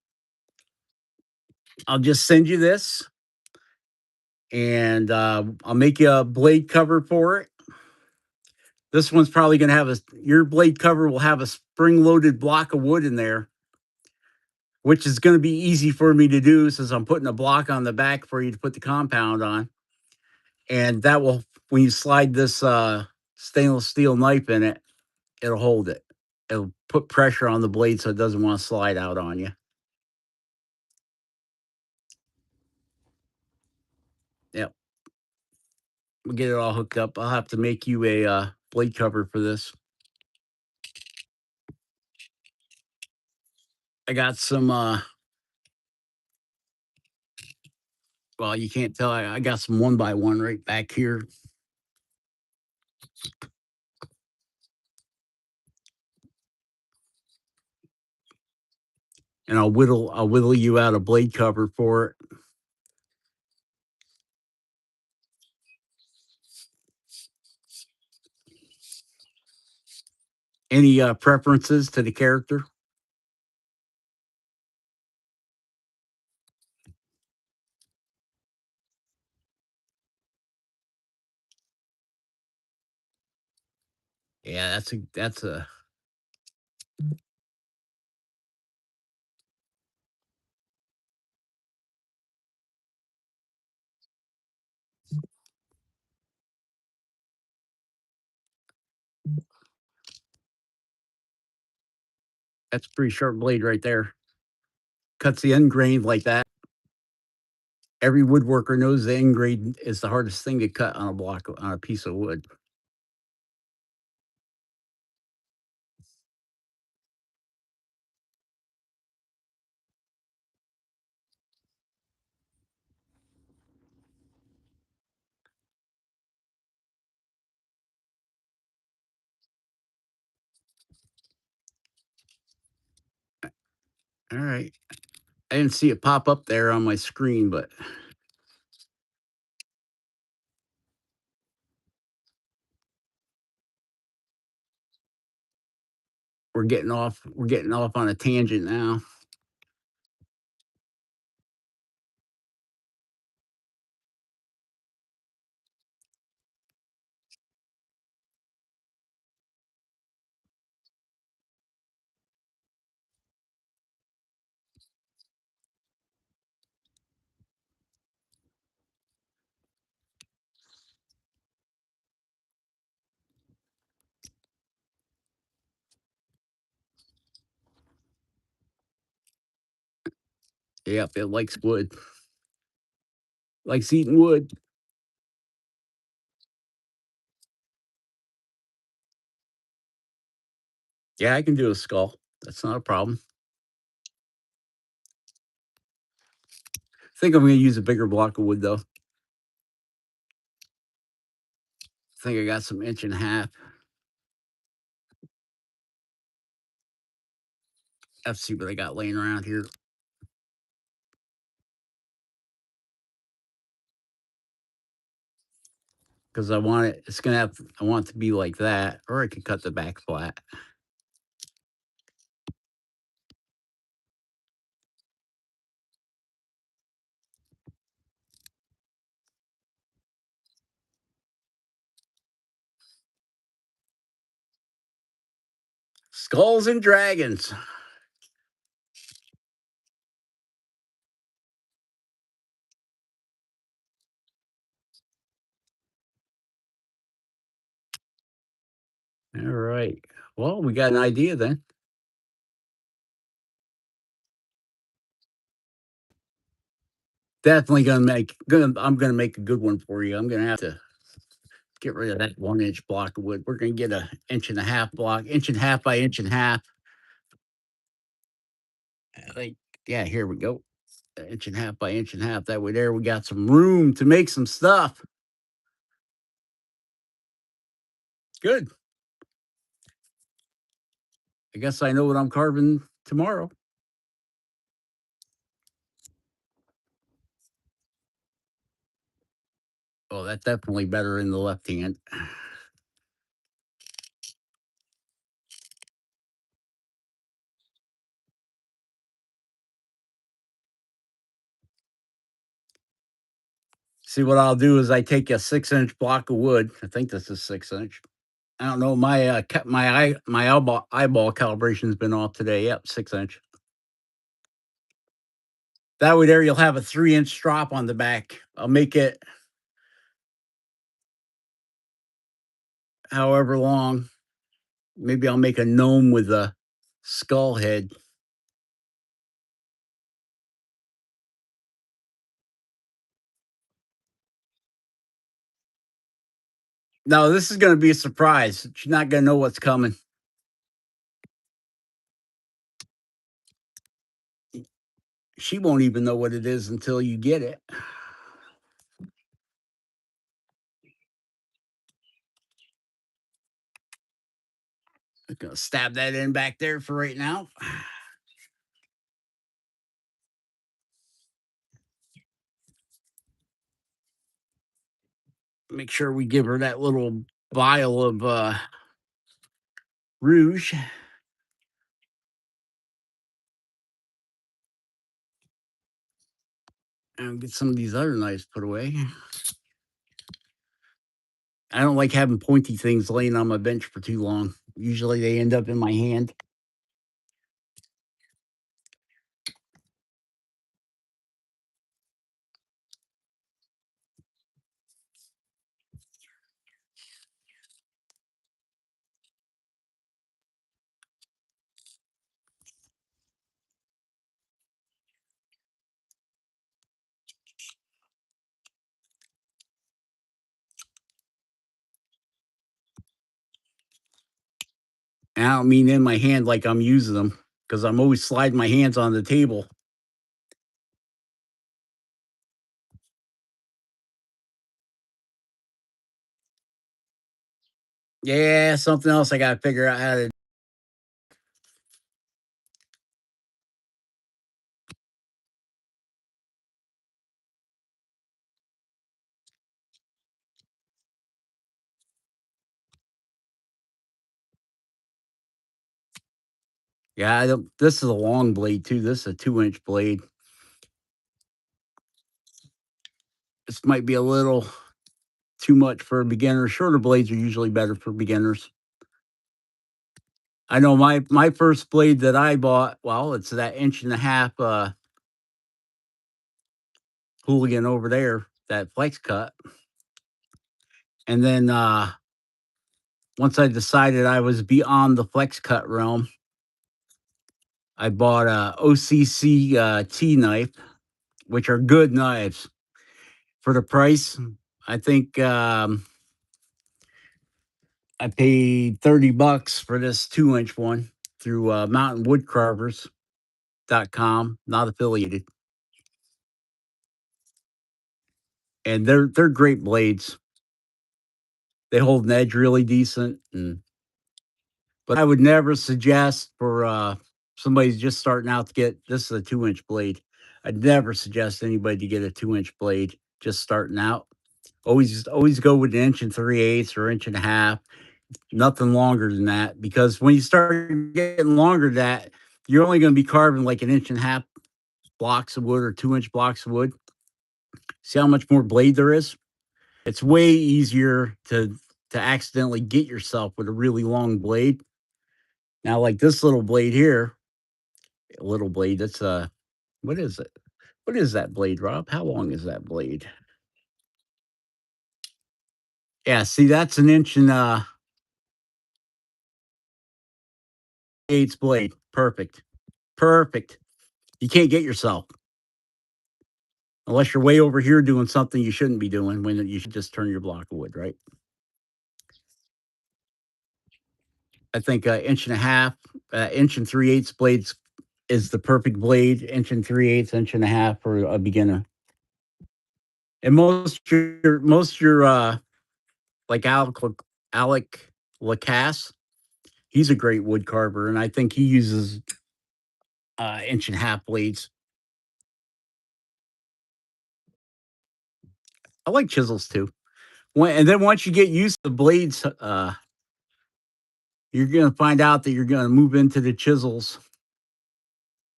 I'll just send you this, and I'll make you a blade cover for it. This one's probably going to have your blade cover will have a spring loaded block of wood in there, which is going to be easy for me to do since I'm putting a block on the back for you to put the compound on. And that will, when you slide this stainless steel knife in it, it'll hold it. It'll put pressure on the blade so it doesn't want to slide out on you. Yep. We'll get it all hooked up. I'll have to make you a blade cover for this. I got some, well, you can't tell. I got some 1x1 right back here. And I'll whittle you out a blade cover for it. Any preferences to the character? Yeah, that's a pretty sharp blade right there. Cuts the end grain like that. Every woodworker knows the end grain is the hardest thing to cut on a piece of wood. All right. I didn't see it pop up there on my screen, but We're getting off on a tangent now. Yep, it likes wood. Likes eating wood. Yeah, I can do a skull. That's not a problem. I think I'm gonna use a bigger block of wood though. I think I got some 1.5 inch. Let's see what I got laying around here. Because I want it, I want it to be like that, or I could cut the back flat. Skulls and dragons. All right. Well, we got an idea then. Definitely I'm gonna make a good one for you. I'm gonna have to get rid of that 1 inch block of wood. We're gonna get a 1.5 inch block, 1.5 inch by 1.5 inch. I think, yeah, here we go. 1.5 inch by 1.5 inch. That way there we got some room to make some stuff. Good. I guess I know what I'm carving tomorrow. Oh, that's definitely better in the left hand. See, what I'll do is I take a 6 inch block of wood. I think this is 6 inch. I don't know. My eyeball calibration's been off today. Yep, 6 inch. That way there you'll have a 3 inch strop on the back. I'll make it however long. Maybe I'll make a gnome with a skull head. No, this is gonna be a surprise. She's not gonna know what's coming. She won't even know what it is until you get it. I'm gonna stab that in back there for right now. Make sure we give her that little vial of rouge. And get some of these other knives put away. I don't like having pointy things laying on my bench for too long. Usually they end up in my hand. And I don't mean in my hand like I'm using them, because I'm always sliding my hands on the table. Yeah, something else I gotta figure out how to. Yeah, I don't this is a long blade too. This is a 2-inch blade. This might be a little too much for a beginner. Shorter blades are usually better for beginners. I know my first blade that I bought, well, it's that inch and a half hooligan over there, that flex cut. And then once I decided I was beyond the flex cut realm, I bought a OCC T knife, which are good knives for the price. I think I paid $30 for this 2-inch one through mountainwoodcarvers.com, not affiliated. And they're great blades. They hold an edge really decent, and but I would never suggest for somebody just starting out to get this is a 2-inch blade. I'd never suggest anybody to get a 2-inch blade just starting out. Always go with an inch and 3/8 or inch and a half, nothing longer than that. Because when you start getting longer than that, you're only going to be carving like an inch and a half blocks of wood or 2-inch blocks of wood. See how much more blade there is? It's way easier to accidentally get yourself with a really long blade. Now, like this little blade here, a little blade, that's what is it? What is that blade, Rob? How long is that blade? Yeah, see, that's an inch and eighths blade. Perfect. Perfect. You can't get yourself unless you're way over here doing something you shouldn't be doing when you should just turn your block of wood, right? I think inch and a half, inch and 3/8 blades is the perfect blade. Inch and 3/8, inch and a half for a beginner. And most your like Alec Lacasse, he's a great wood carver, and I think he uses inch and a half blades. I like chisels too. And then once you get used to the blades, you're gonna find out that you're gonna move into the chisels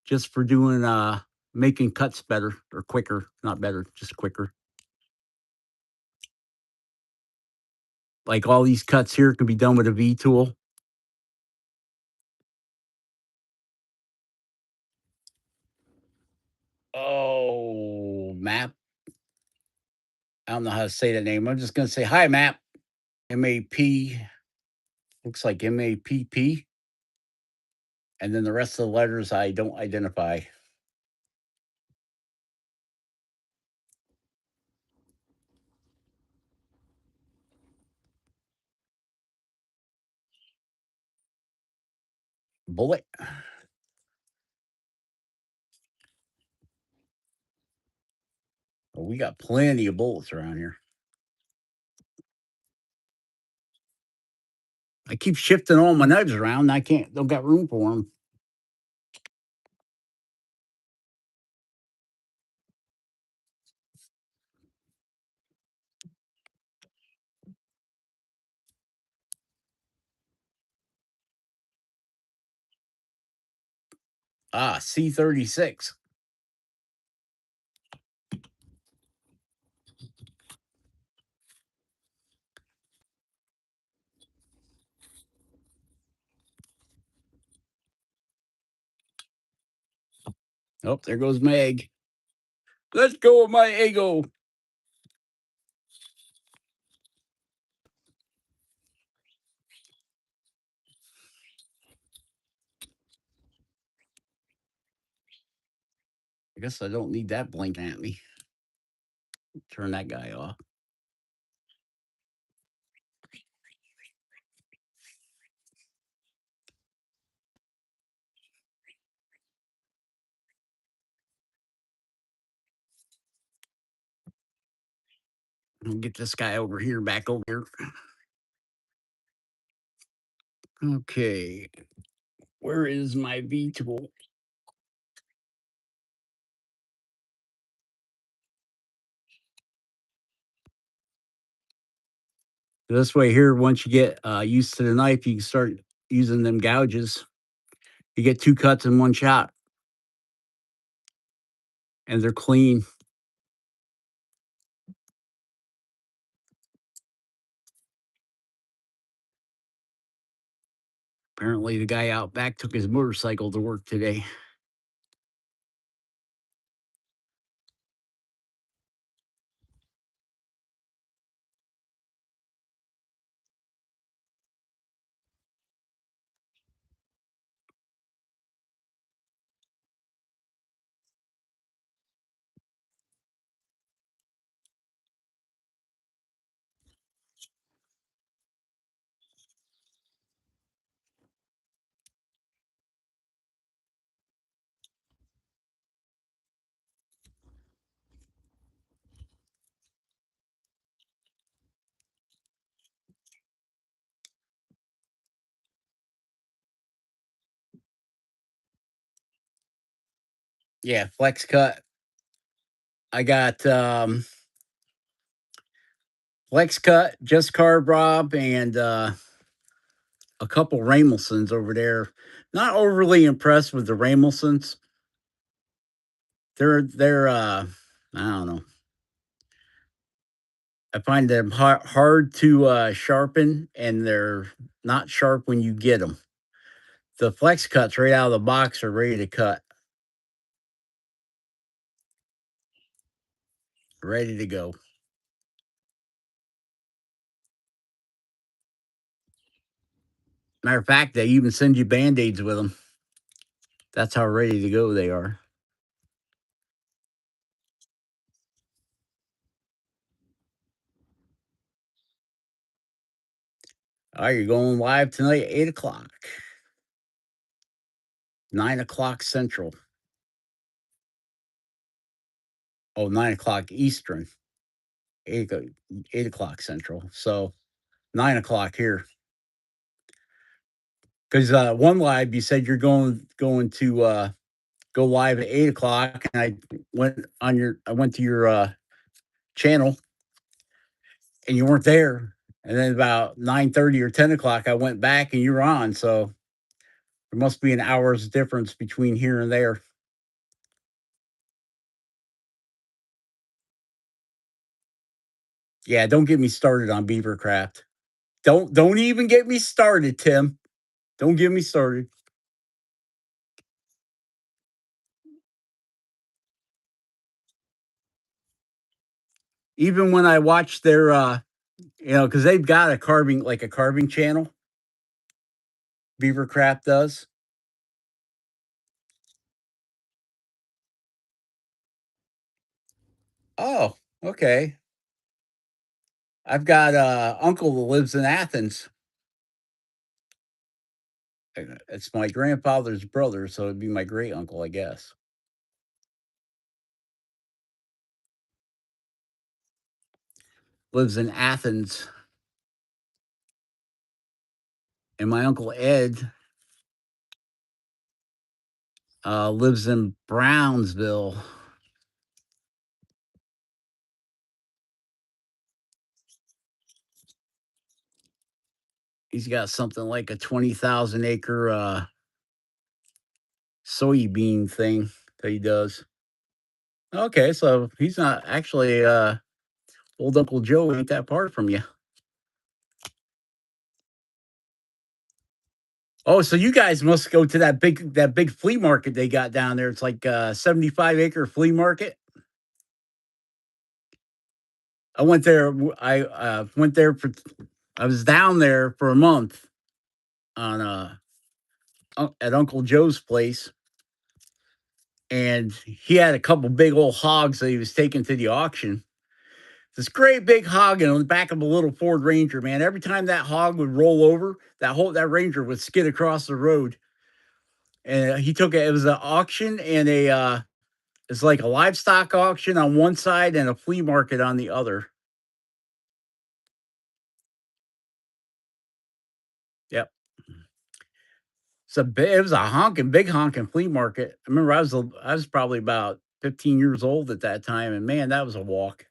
just for doing making cuts better or quicker, not better, just quicker. Like all these cuts here can be done with a V tool. Oh, Map. I don't know how to say that name. I'm just gonna say hi, Map. MAP. Looks like MAPP. And then the rest of the letters I don't identify. Bullet. Oh, we got plenty of bullets around here. I keep shifting all my knives around. And I can't. Don't got room for them. Ah, C36. Oh, there goes my egg. Let's go with my ego. I guess I don't need that blinking at me. Turn that guy off. I'll get this guy over here, back over here. Okay. Where is my V tool? This way here, once you get used to the knife, you can start using them gouges. You get 2 cuts in one shot, and they're clean. Apparently, the guy out back took his motorcycle to work today. Yeah, flex cut. I got, flex cut, just carve rob, and, a couple Ramelsons over there. Not overly impressed with the Ramelsons. They're I don't know. I find them hard to, sharpen, and they're not sharp when you get them. The flex cuts right out of the box are ready to cut, ready to go. Matter of fact, they even send you Band-Aids with them. That's how ready to go they are. Alright, you're going live tonight at 8 o'clock, 9 o'clock Central. Oh, 9 o'clock Eastern, 8 o 8 o'clock Central, so 9 o'clock here. 'Cause, one live, you said you're going to, go live at 8 o'clock, and I went to your, channel, and you weren't there, and then about 9:30 or 10 o'clock, I went back, and you were on, so there must be an hour's difference between here and there. Yeah, don't get me started on beavercraft. Don't even get me started, Tim. Don't get me started. Even when I watch their, because they've got a carving like a carving channel, beavercraft does. Oh, okay. I've got a uncle that lives in Athens. It's my grandfather's brother, so it'd be my great uncle, I guess. Lives in Athens, and my uncle Ed lives in Brownsville. He's got something like a 20,000 acre soybean thing that he does. Okay, so he's not actually old Uncle Joe ain't that far from you. Oh, so you guys must go to that big flea market they got down there. It's like a 75-acre flea market. I went there. I went there for. I was down there for a month on at Uncle Joe's place, and he had a couple big old hogs that he was taking to the auction. This great big hog on the back of a little Ford Ranger, man. Every time that hog would roll over, that Ranger would skid across the road. And he took it. It was an auction and it's like a livestock auction on one side and a flea market on the other. Yep. It was a big honking flea market. I remember I was probably about 15 years old at that time, and man, that was a walk.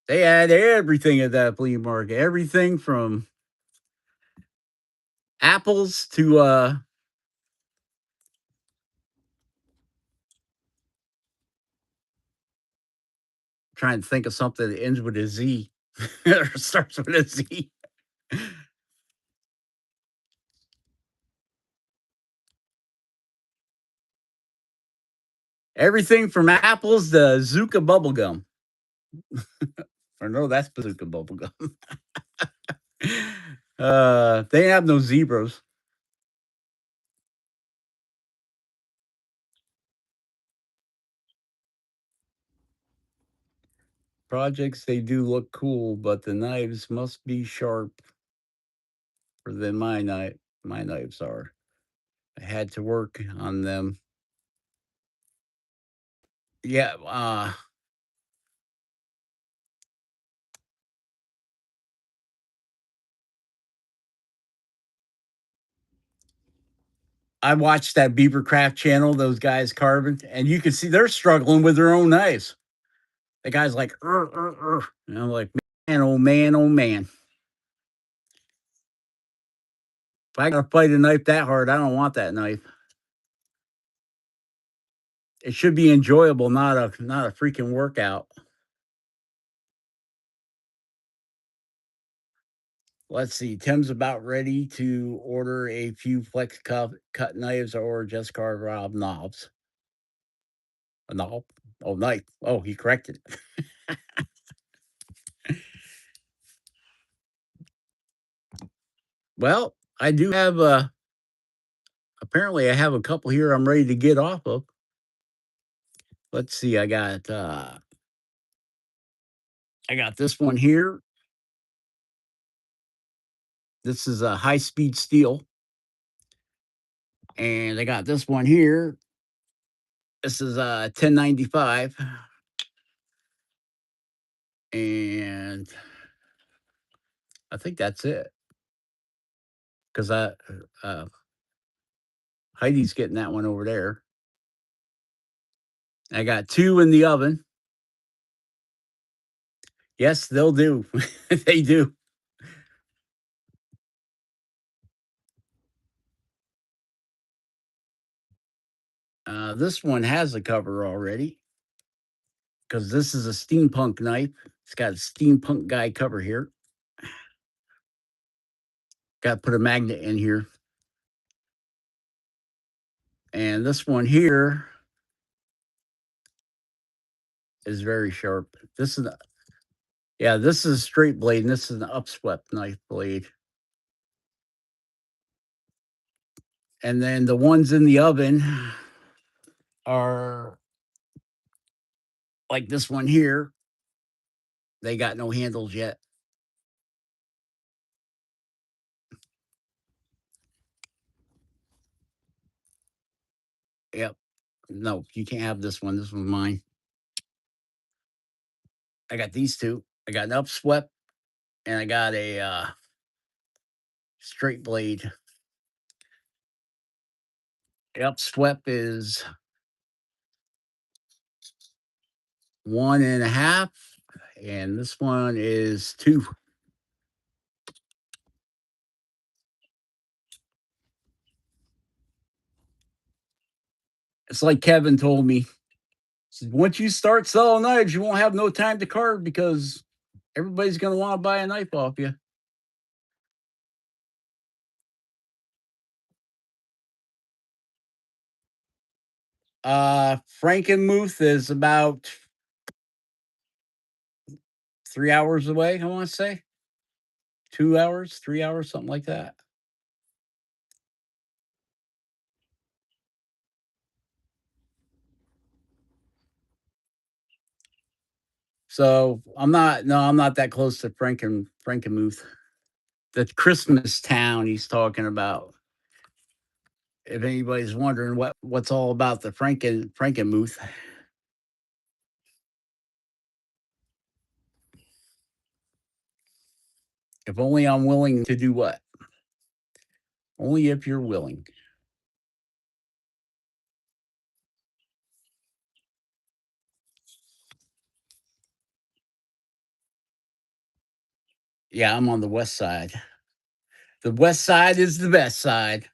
They had everything at that flea market. Everything from apples to trying to think of something that ends with a Z or starts with a Z. Everything from apples to Zuka bubblegum. Or no, that's Bazooka bubblegum. They have no zebras. Projects they do look cool, but the knives must be sharp for than my knives are. I had to work on them. Yeah, I watched that Beavercraft channel, those guys carving, and you can see they're struggling with their own knives. The guy's like, and I'm like, man, oh man, oh man. If I gotta fight a knife that hard, I don't want that knife. It should be enjoyable, not a freaking workout. Let's see. Tim's about ready to order a few flex cut knives or just carve rob knobs. A knob? Oh, knife. Oh, he corrected it. Well, I do have apparently I have a couple here I'm ready to get off of. Let's see. I got this one here. This is a high speed steel. And I got this one here. This is a 1095. And I think that's it. Because uh Heidi's getting that one over there. I got two in the oven. Yes, they'll do. They do. This one has a cover already because this is a steampunk knife. It's got a steampunk guy cover here. Got to put a magnet in here. And this one here is very sharp. Yeah, this is a straight blade, and this is an upswept knife blade. And then the ones in the oven are like this one here. They got no handles yet. Yep. No, you can't have this one. This one's mine. I got these two. I got an upswept and I got a straight blade. The upswept is 1.5, and this one is 2. It's like Kevin told me. He said, once you start selling knives, you won't have no time to carve because everybody's going to want to buy a knife off you. Frankenmuth is about 3 hours away, I want to say. 2 hours, 3 hours, something like that. So I'm not that close to Frankenmuth. The Christmas town he's talking about. If anybody's wondering what's all about the Frankenmuth. If only I'm willing to do what? Only if you're willing. Yeah, I'm on the west side. The west side is the best side.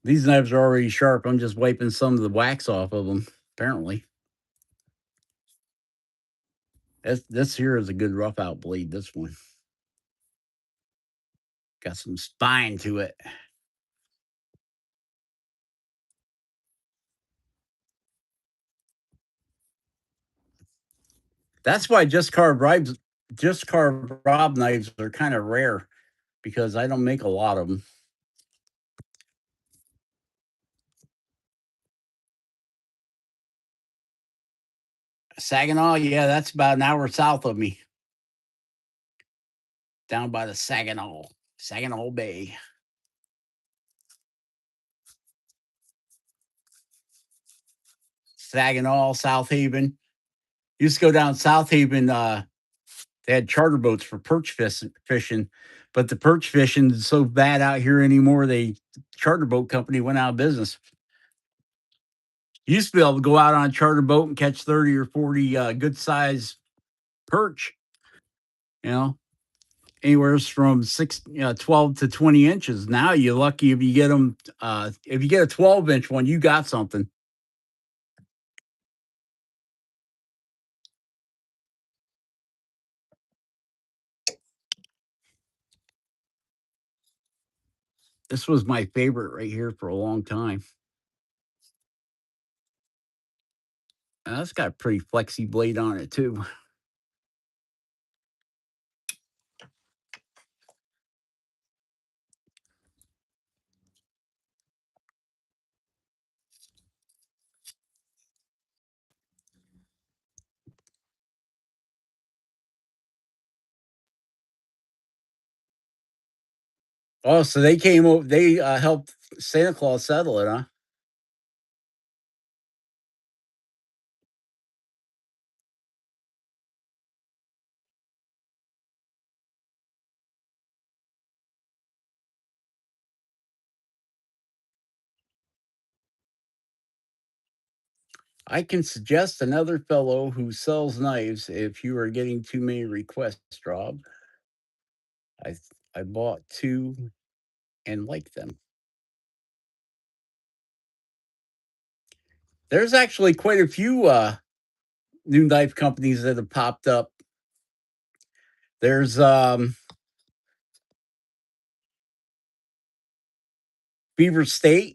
These knives are already sharp. I'm just wiping some of the wax off of them, apparently. This here is a good rough out blade, this one. Got some spine to it. That's why just carved rob knives are kind of rare because I don't make a lot of them. Saginaw, yeah, that's about an hour south of me, down by the Saginaw Bay. Saginaw, South Haven. Used to go down South Haven. They had charter boats for fishing, but the perch fishing is so bad out here anymore. They charter boat company went out of business. You used to be able to go out on a charter boat and catch 30 or 40 good size perch. You know, anywhere from 12 to 20 inches. Now you're lucky if you get them. If you get a 12-inch one, you got something. This was my favorite right here for a long time. That's got a pretty flexy blade on it too. Oh, so they came over. They helped Santa Claus settle it, huh? I can suggest another fellow who sells knives if you are getting too many requests, Rob. I I bought two and like them. There's actually quite a few new knife companies that have popped up. There's Beaver State.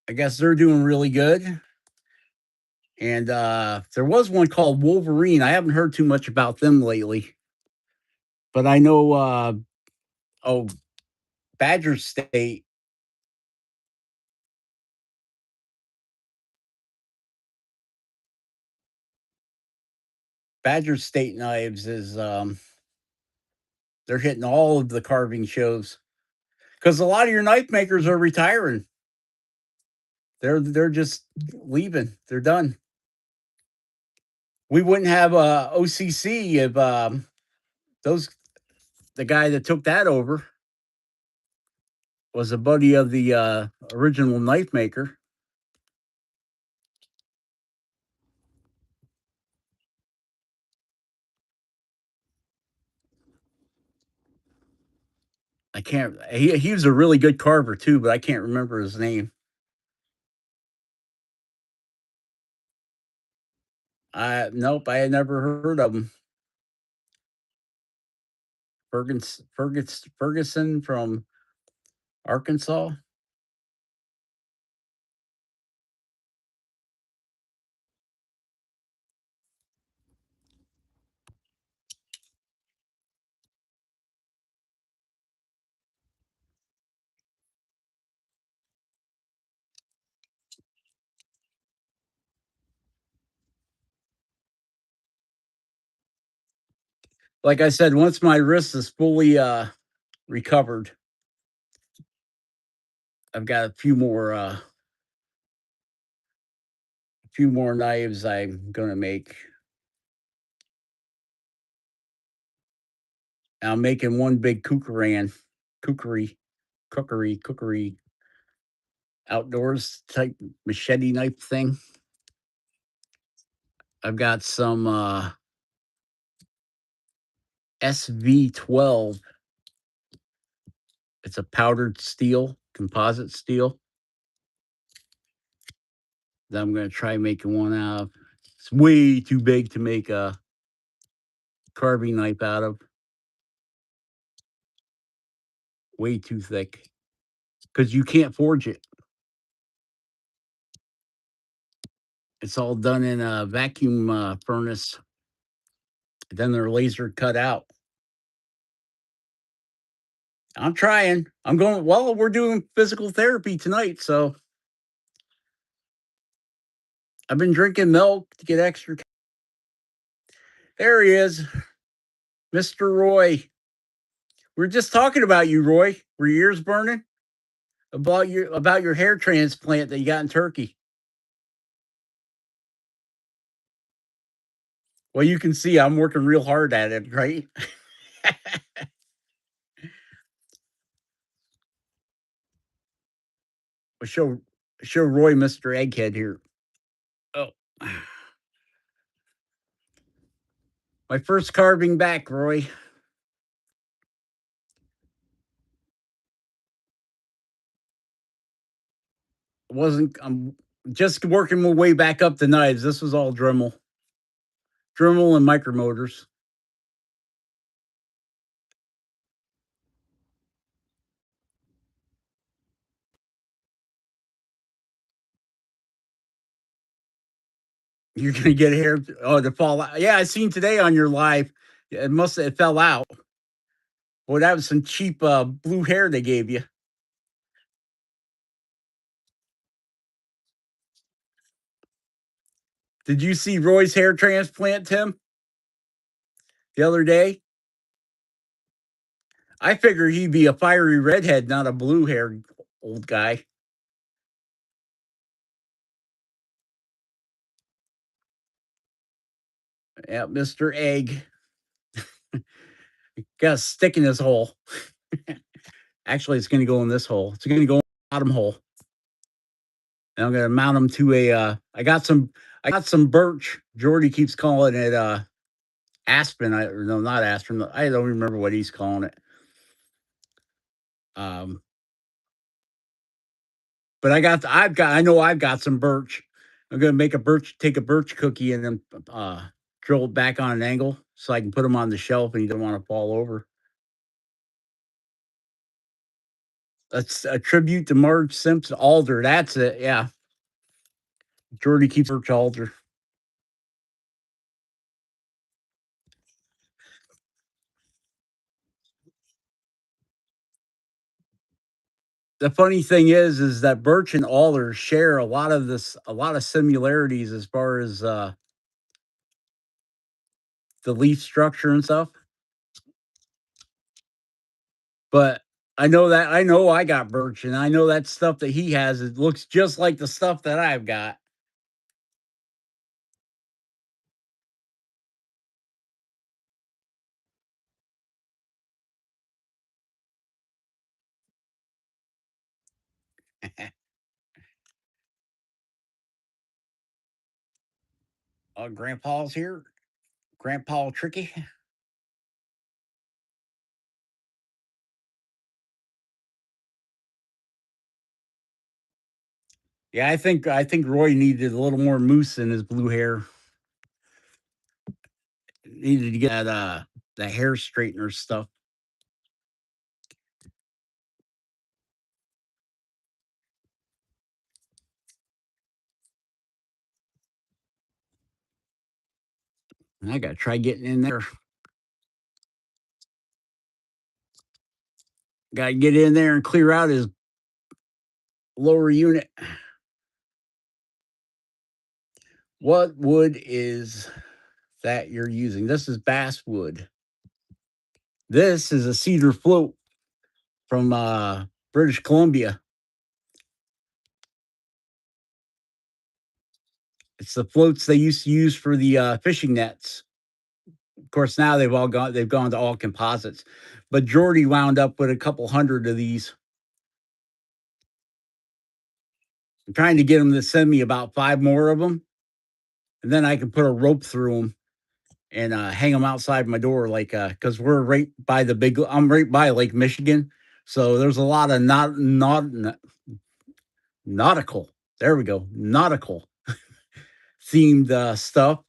I guess they're doing really good. And there was one called Wolverine. I haven't heard too much about them lately, but I know oh Badger State. Badger State Knives is they're hitting all of the carving shows because a lot of your knife makers are retiring. They're just leaving. They're done. We wouldn't have OCC if those the guy that took that over was a buddy of the original knife maker. I can't. He was a really good carver too, but I can't remember his name. I Nope, I had never heard of him. Ferguson from Arkansas. Like I said, once my wrist is fully recovered, I've got a few more few more knives I'm gonna make. I'm making one big cookery, cookery outdoors type machete knife thing. I've got some SV12. It's a powdered steel, composite steel that I'm gonna try making one out of. It's way too big to make a carving knife out of. Way too thick because you can't forge it. It's all done in a vacuum furnace. Then they're laser cut out. I'm trying. I'm going. Well, we're doing physical therapy tonight, so I've been drinking milk to get extra. There he is, Mr. Roy. We are just talking about you, Roy. Were your ears burning? About your hair transplant that you got in Turkey. Well, you can see I'm working real hard at it, right? We'll show Roy Mr. Egghead here. Oh, my first carving back, Roy. Wasn't I'm just working my way back up the knives. This was all Dremel and micromotors. You're gonna get hair to fall out. Yeah, I seen today on your live. It fell out. Well, that was some cheap blue hair they gave you. Did you see Roy's hair transplant, Tim, the other day? I figured he'd be a fiery redhead, not a blue haired old guy. Yeah, Mr. Egg. Got a stick in his hole. Actually, it's gonna go in this hole. It's gonna go in the bottom hole. And I'm gonna mount them to a I got some birch. Jordy keeps calling it aspen. No, not aspen. I don't remember what he's calling it. Um, but I know I've got some birch. I'm gonna take a birch cookie and then drill it back on an angle so I can put them on the shelf and you don't want to fall over. That's a tribute to Marge Simpson alder. That's it. Yeah, Jordy keeps birch alder. The funny thing is that birch and alder share a lot of similarities as far as the leaf structure and stuff. But I know I got birch, and I know that stuff that he has. It looks just like the stuff that I've got. Grandpa's here. Grandpa Tricky. Yeah, I think Roy needed a little more mousse in his blue hair. Needed to get that hair straightener stuff. And I gotta try getting in there. Gotta get in there and clear out his lower unit. What wood is that you're using? This is basswood. This is a cedar float from British Columbia. It's the floats they used to use for the fishing nets. Of course, now they've gone to all composites. But Jordy wound up with a couple hundred of these. I'm trying to get him to send me about 5 more of them, and then I can put a rope through them and hang them outside my door, like because we're right by the big. I'm right by Lake Michigan, so there's a lot of nautical. There we go, nautical themed stuff.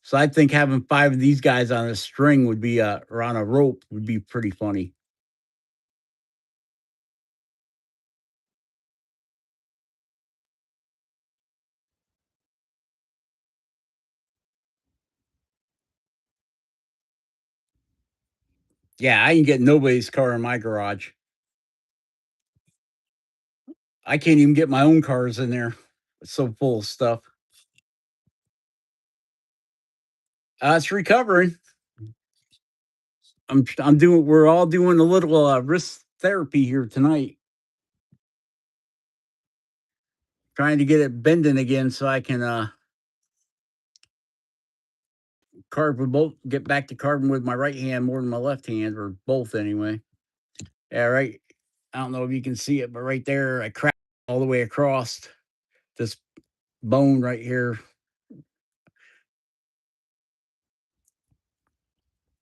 So I think having 5 of these guys on a string would be or on a rope would be pretty funny. Yeah, I can get nobody's car in my garage. I can't even get my own cars in there. It's so full of stuff. It's recovering. I'm doing. We're all doing a little wrist therapy here tonight, trying to get it bending again so I can carve with both. Get back to carving with my right hand more than my left hand, or both anyway. Yeah, right. I don't know if you can see it, but right there, I cracked all the way across this bone right here,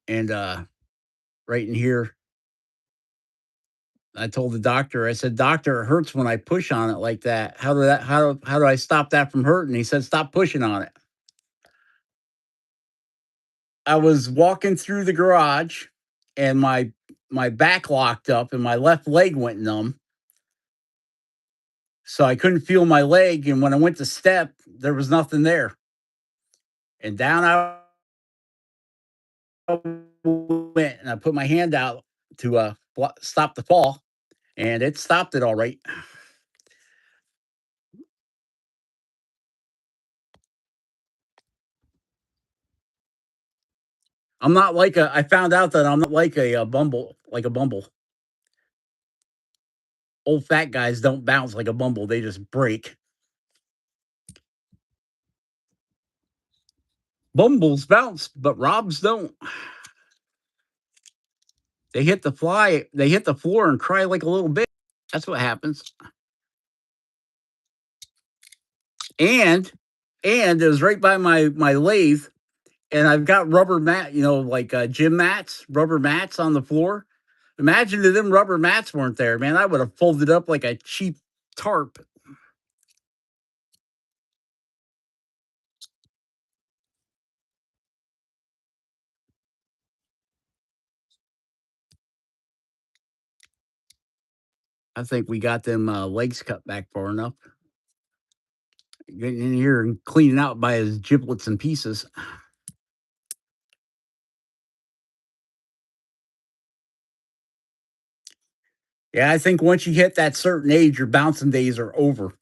and right in here. I told the doctor, I said, "Doctor, it hurts when I push on it like that. How do I stop that from hurting?" He said, "Stop pushing on it." I was walking through the garage and my back locked up and my left leg went numb. So I couldn't feel my leg. And when I went to step, there was nothing there. And down I went and I put my hand out to stop the fall, and it stopped it all right. I found out that I'm not like like a bumble. Old fat guys don't bounce like a bumble, they just break. Bumbles bounce, but Robs don't. They hit the floor and cry like a little bitch. That's what happens. And it was right by my lathe, and I've got rubber mat, like gym mats, rubber mats on the floor. Imagine if them rubber mats weren't there, man. I would have folded up like a cheap tarp. I think we got them legs cut back far enough. Getting in here and cleaning out by his giblets and pieces. Yeah, I think once you hit that certain age, your bouncing days are over.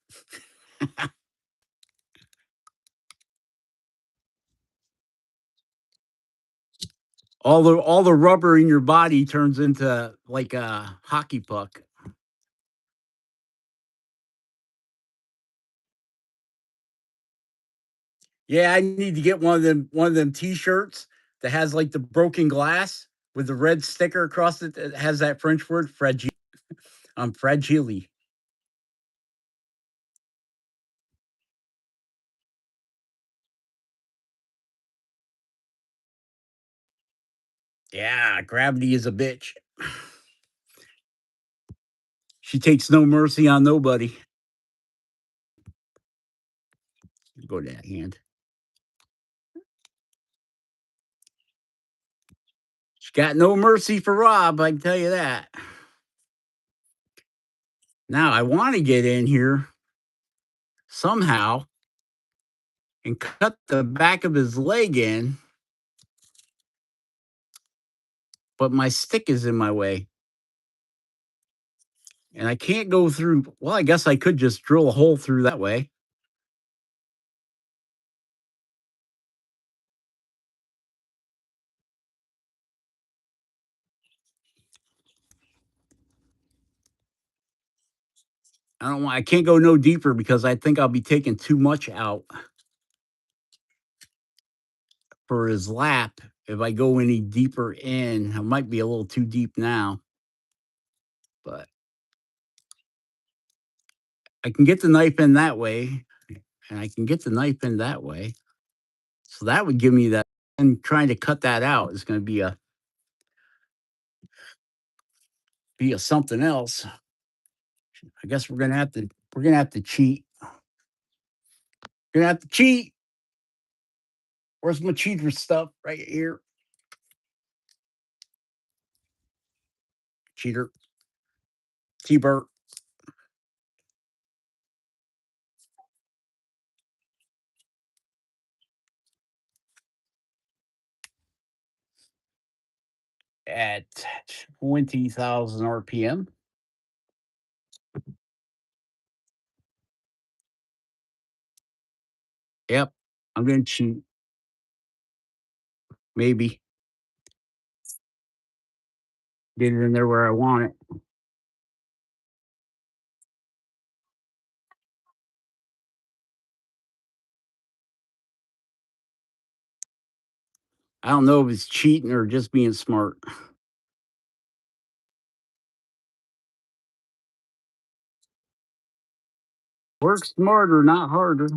All the rubber in your body turns into like a hockey puck. Yeah, I need to get one of them T-shirts that has like the broken glass with the red sticker across it that has that French word fragile. I'm fragile. Yeah, gravity is a bitch. She takes no mercy on nobody. Go to that hand. She got no mercy for Rob, I can tell you that. Now I want to get in here somehow and cut the back of his leg in, but my stick is in my way. And I can't go through. Well, I guess I could just drill a hole through that way. I can't go no deeper because I think I'll be taking too much out. for his lap if I go any deeper in. I might be a little too deep now, but I can get the knife in that way, and I can get the knife in that way. So that would give me that. And trying to cut that out is going to be a something else. I guess we're gonna have to cheat. We're gonna have to cheat. Where's my cheater stuff? Right here. Cheater. T-Bert. At 20,000 RPM. Yep. I'm gonna cheat. Maybe get it in there where I want it. I don't know if it's cheating or just being smart. Work smarter, not harder.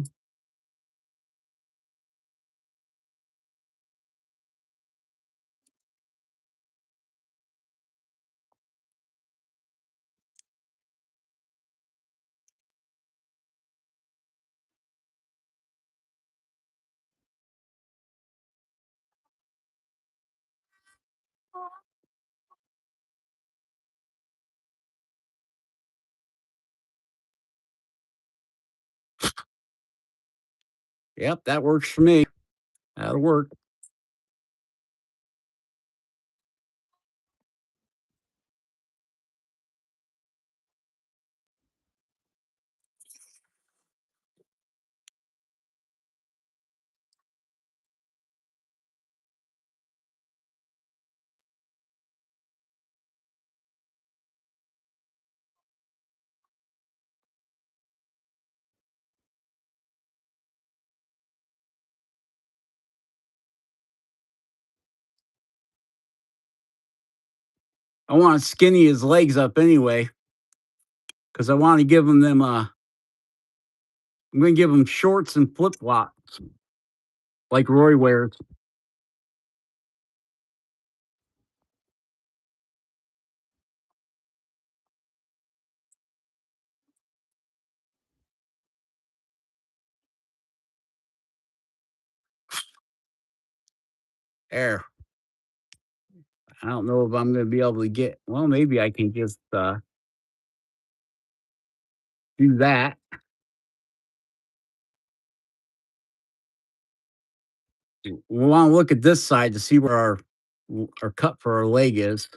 Yep, that works for me. That'll work. I want to skinny his legs up anyway, because I want to give him them. I'm going to give him shorts and flip flops like Roy wears. There. I don't know if I'm going to be able to get. Well, maybe I can just do that. We want to look at this side to see where our cut for our leg is,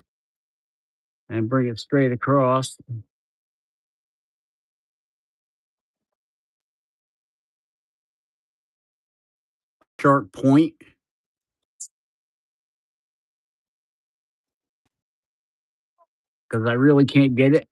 and bring it straight across. Sharp point, because I really can't get it.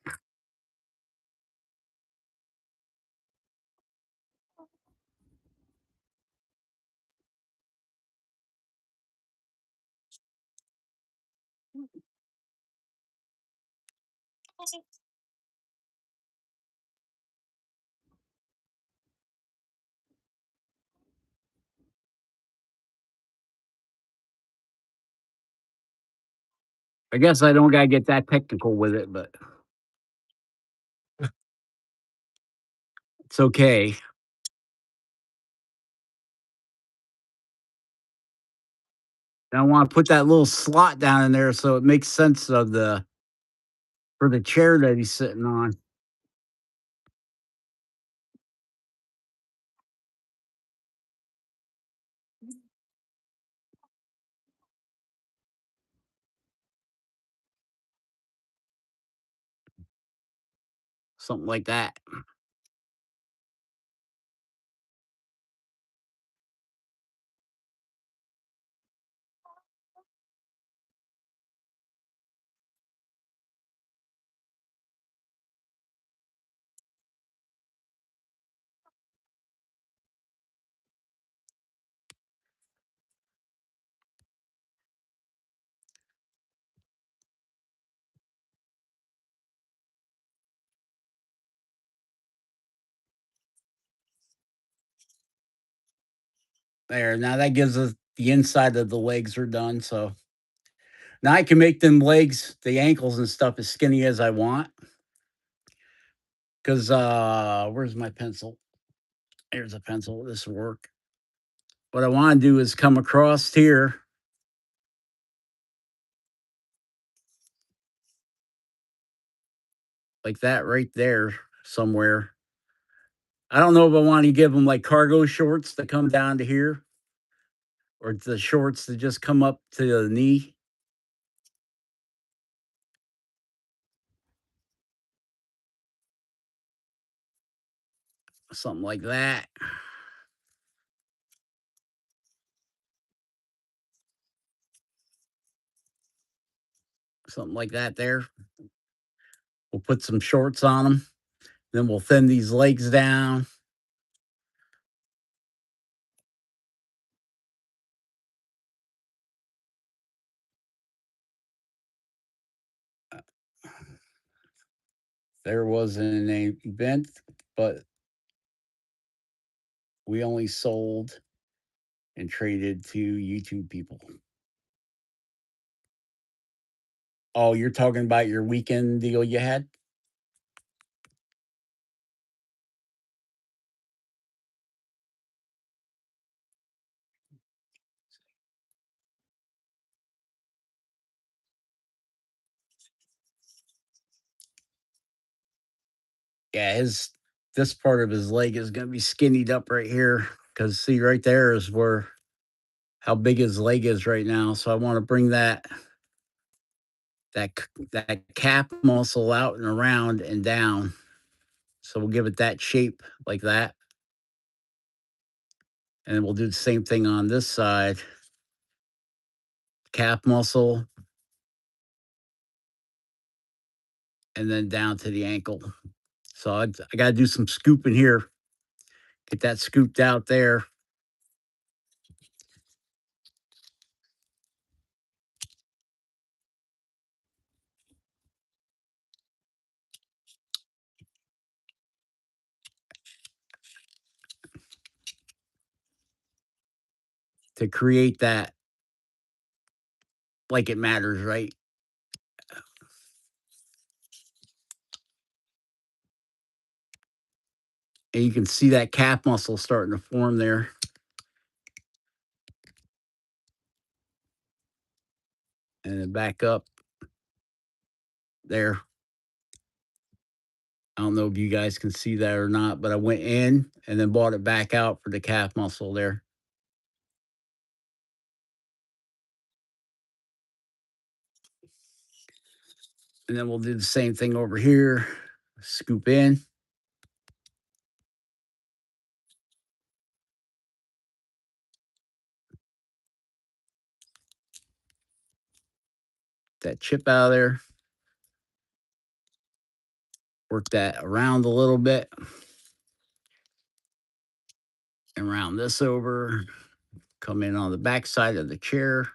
I guess I don't gotta get that technical with it, but it's okay. And I want to put that little slot down in there so it makes sense of the for the chair that he's sitting on. Something like that. There, now that gives us the inside of the legs are done, so now I can make them legs, the ankles and stuff as skinny as I want. Cause where's my pencil? Here's a pencil. This will work. What I want to do is come across here like that right there somewhere. I don't know if I want to give them like cargo shorts that come down to here or the shorts that just come up to the knee, something like that. Something like that there. We'll put some shorts on them. Then we'll thin these legs down. There was an event, but we only sold and traded to YouTube people. Oh, you're talking about your weekend deal you had? Yeah, his this part of his leg is gonna be skinnied up right here. Cause see right there is where how big his leg is right now. So I want to bring that calf muscle out and around and down. So we'll give it that shape like that. And then we'll do the same thing on this side. Calf muscle and then down to the ankle. So I got to do some scooping here. Get that scooped out there. To create that like it matters, right? And you can see that calf muscle starting to form there. And then back up there. I don't know if you guys can see that or not, but I went in and then brought it back out for the calf muscle there. And then we'll do the same thing over here. Scoop in. That chip out of there. Work that around a little bit. And round this over. Come in on the back side of the chair.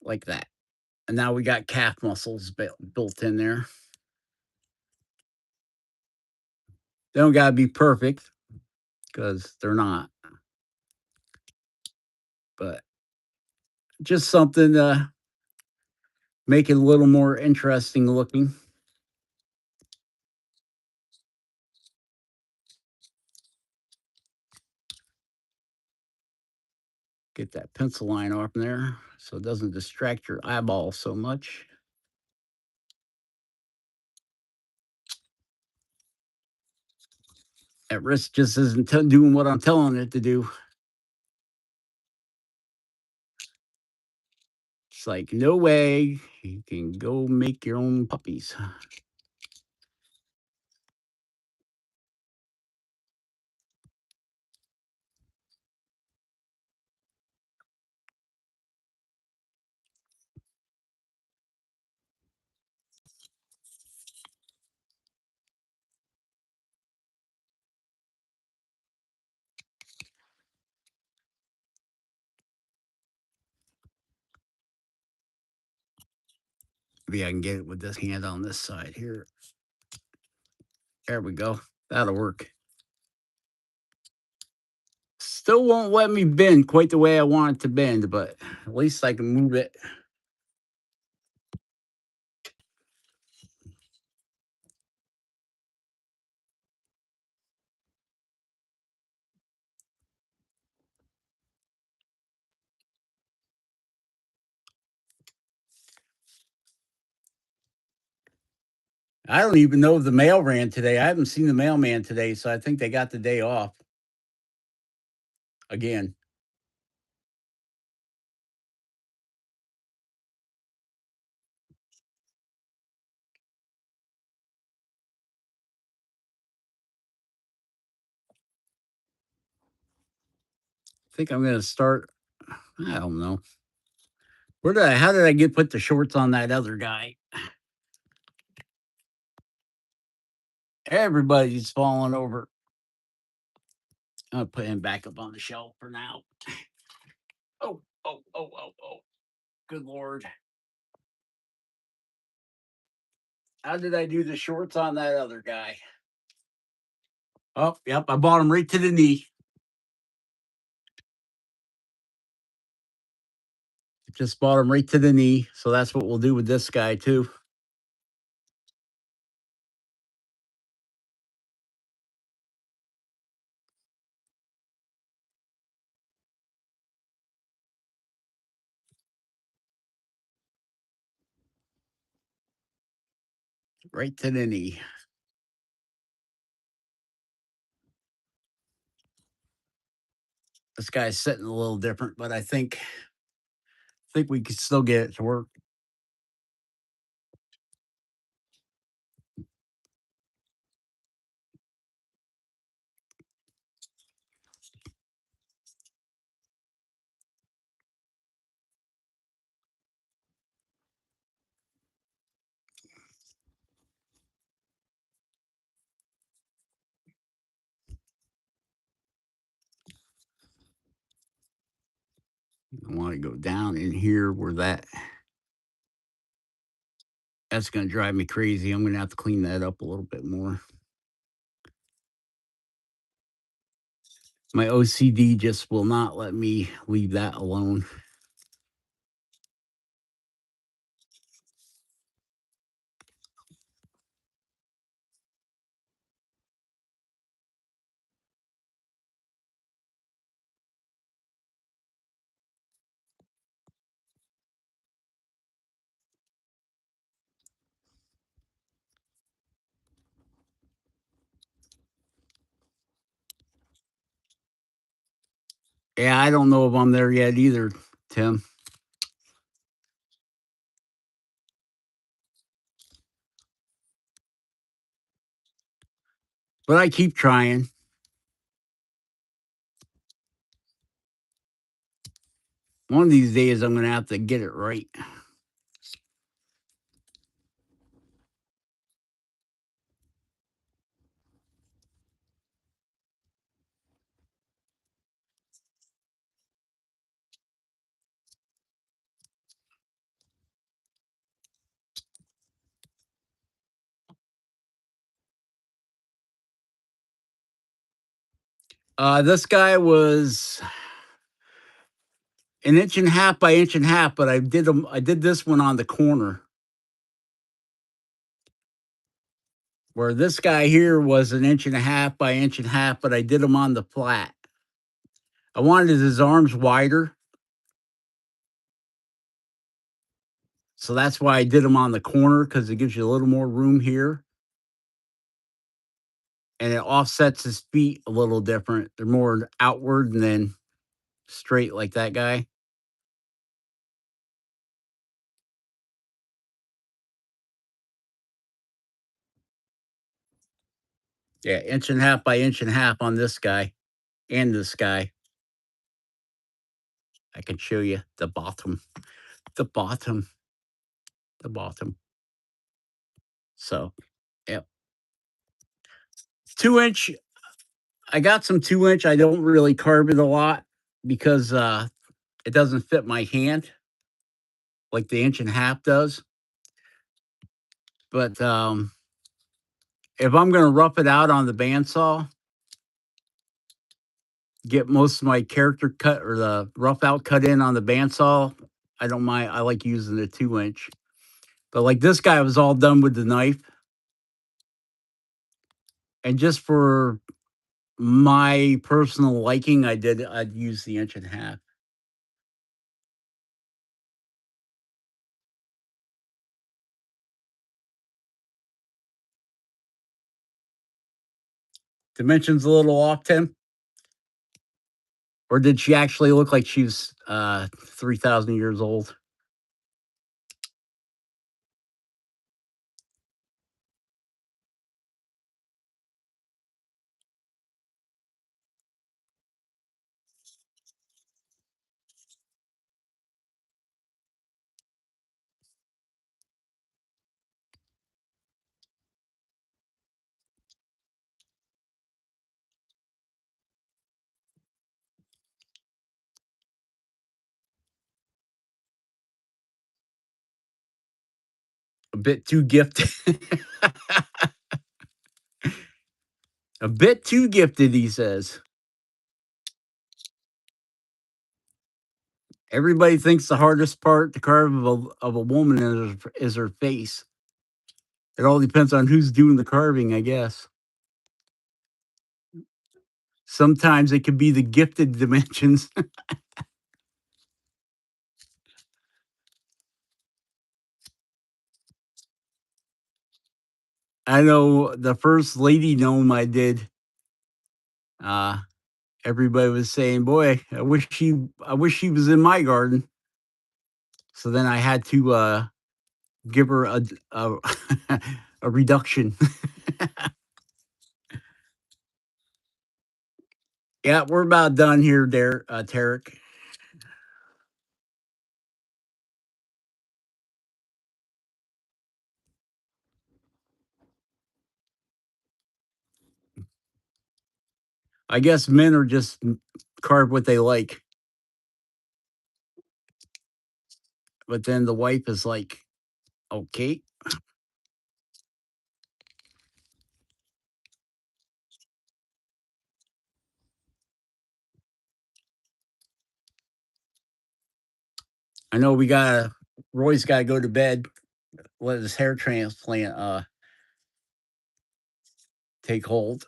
Like that. And now we got calf muscles built in there. They don't got to be perfect because they're not. But just something to make it a little more interesting looking. Get that pencil line off there so it doesn't distract your eyeball so much. That wrist just isn't doing what I'm telling it to do. It's like, no way. You can go make your own puppies. Maybe I can get it with this hand on this side here. There we go. That'll work. Still won't let me bend quite the way I want it to bend, but at least I can move it. I don't even know if the mail ran today. I haven't seen the mailman today, so I think they got the day off again. I think I'm gonna start. I don't know. How did I get put the shorts on that other guy? Everybody's falling over. I'm gonna put him back up on the shelf for now. Oh, oh, oh, oh, oh. Good Lord. How did I do the shorts on that other guy? Oh, yep. I bought him right to the knee. Just bought him right to the knee. So that's what we'll do with this guy too. Right to the knee. This guy's sitting a little different, but I think we could still get it to work. I want to go down in here where that's going to drive me crazy. I'm going to have to clean that up a little bit more. My OCD just will not let me leave that alone. Yeah, I don't know if I'm there yet either, Tim. But I keep trying. One of these days, I'm going to have to get it right. This guy was an inch and a half by inch and a half, but I did this one on the corner. Where this guy here was an inch and a half by inch and a half, but I did him on the flat. I wanted his arms wider. So that's why I did him on the corner, because it gives you a little more room here. And it offsets his feet a little different. They're more outward and then straight like that guy. Yeah, inch and a half by inch and a half on this guy and this guy. I can show you the bottom, the bottom, the bottom. So, yeah, 2 inch. I got some 2 inch. I don't really carve it a lot because it doesn't fit my hand like the inch and a half does. But if I'm gonna rough it out on the bandsaw, get most of my character cut or the rough out cut in on the bandsaw, I don't mind. I like using the 2 inch. But like this guy was all done with the knife, and just for my personal liking, I'd use the 1.5 inch. Dimensions a little off, Tim? Or did she actually look like she was 3,000 years old? A bit too gifted. A bit too gifted, he says. Everybody thinks the hardest part to carve of a woman is her face. It all depends on who's doing the carving, I guess. Sometimes it could be the gifted dimensions. I know the first lady gnome I did, uh, everybody was saying, "Boy, I wish she was in my garden." So then I had to give her a a reduction. Yeah, we're about done here, there, Tarek. I guess men are just carve what they like, but then the wife is like, "Okay." I know Roy's gotta go to bed, let his hair transplant take hold.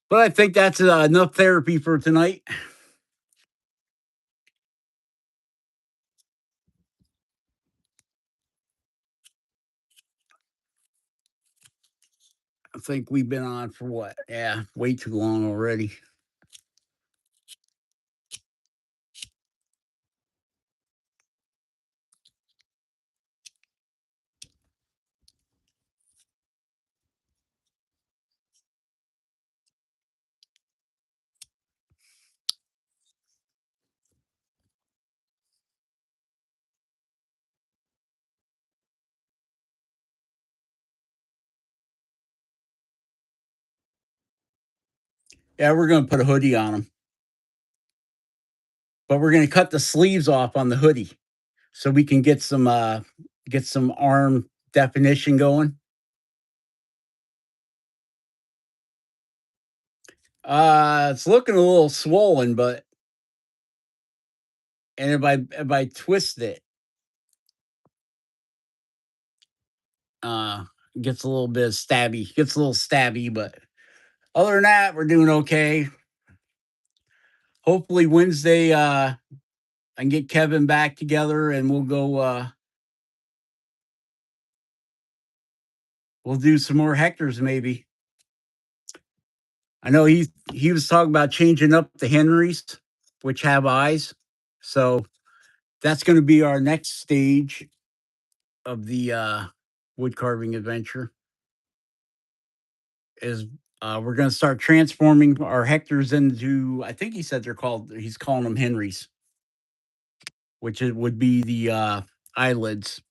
But I think that's enough therapy for tonight. I think we've been on for what? Yeah, way too long already. Yeah, we're gonna put a hoodie on them, but we're gonna cut the sleeves off on the hoodie so we can get some arm definition going. It's looking a little swollen, but and if I twist it, uh, gets a little bit stabby. Gets a little stabby, but other than that, we're doing okay. Hopefully Wednesday, I can get Kevin back together and we'll do some more hectares maybe. I know he was talking about changing up the Henrys, which have eyes. So that's going to be our next stage of the wood carving adventure. Is we're going to start transforming our hectares into, I think he said he's calling them Henrys, which would be the eyelids.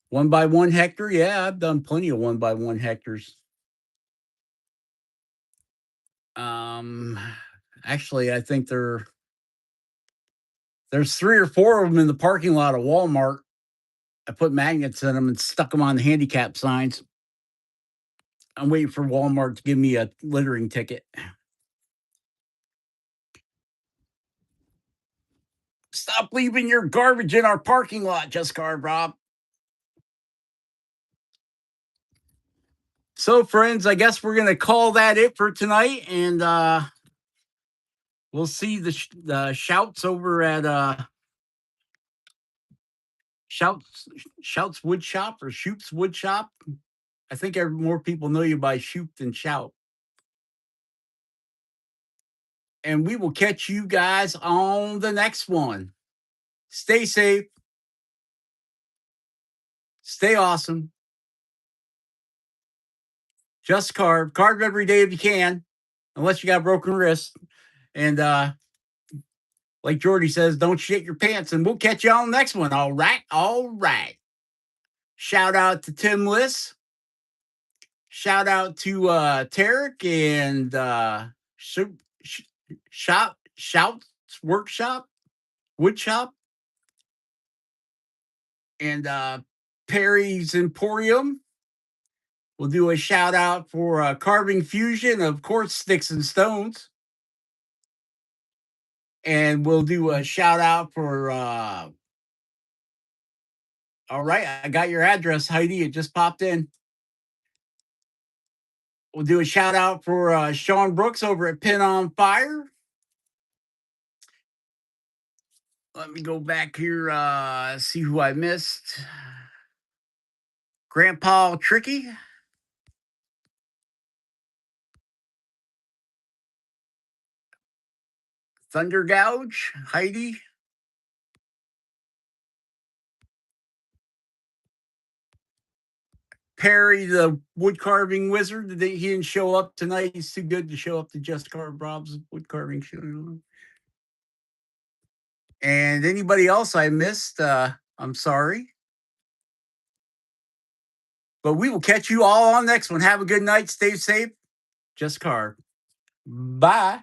1 by 1 hectare. Yeah, I've done plenty of 1 by 1 hectares. Um, Actually, I think there's 3 or 4 of them in the parking lot of Walmart. I put magnets in them and stuck them on the handicap signs. I'm waiting for Walmart to give me a littering ticket. Stop leaving your garbage in our parking lot, just carve, Rob. So, friends, I guess we're gonna call that it for tonight, and we'll see the shouts over at shouts shouts wood shop or shoops wood shop. I think more people know you by shoot than shout. And we will catch you guys on the next one. Stay safe, stay awesome. Just carve every day if you can, unless you got a broken wrist. And like Jordy says, don't shit your pants. And we'll catch you on the next one. All right, all right. Shout out to Tim Liss. Shout out to Tarek and Shouts Workshop, Wood Shop, and Perry's Emporium. We'll do a shout out for Carving Fusion, of course, Sticks and Stones. And we'll do a shout out for, all right, I got your address, Heidi. It just popped in. We'll do a shout out for Sean Brooks over at Pin on Fire. Let me go back here, see who I missed. Grandpa Tricky. Thunder Gouge, Heidi. Perry, the wood carving wizard. He didn't show up tonight. He's too good to show up to Just Carve Rob's wood carving show. And anybody else I missed, I'm sorry. But we will catch you all on next one. Have a good night. Stay safe. Just Carve. Bye.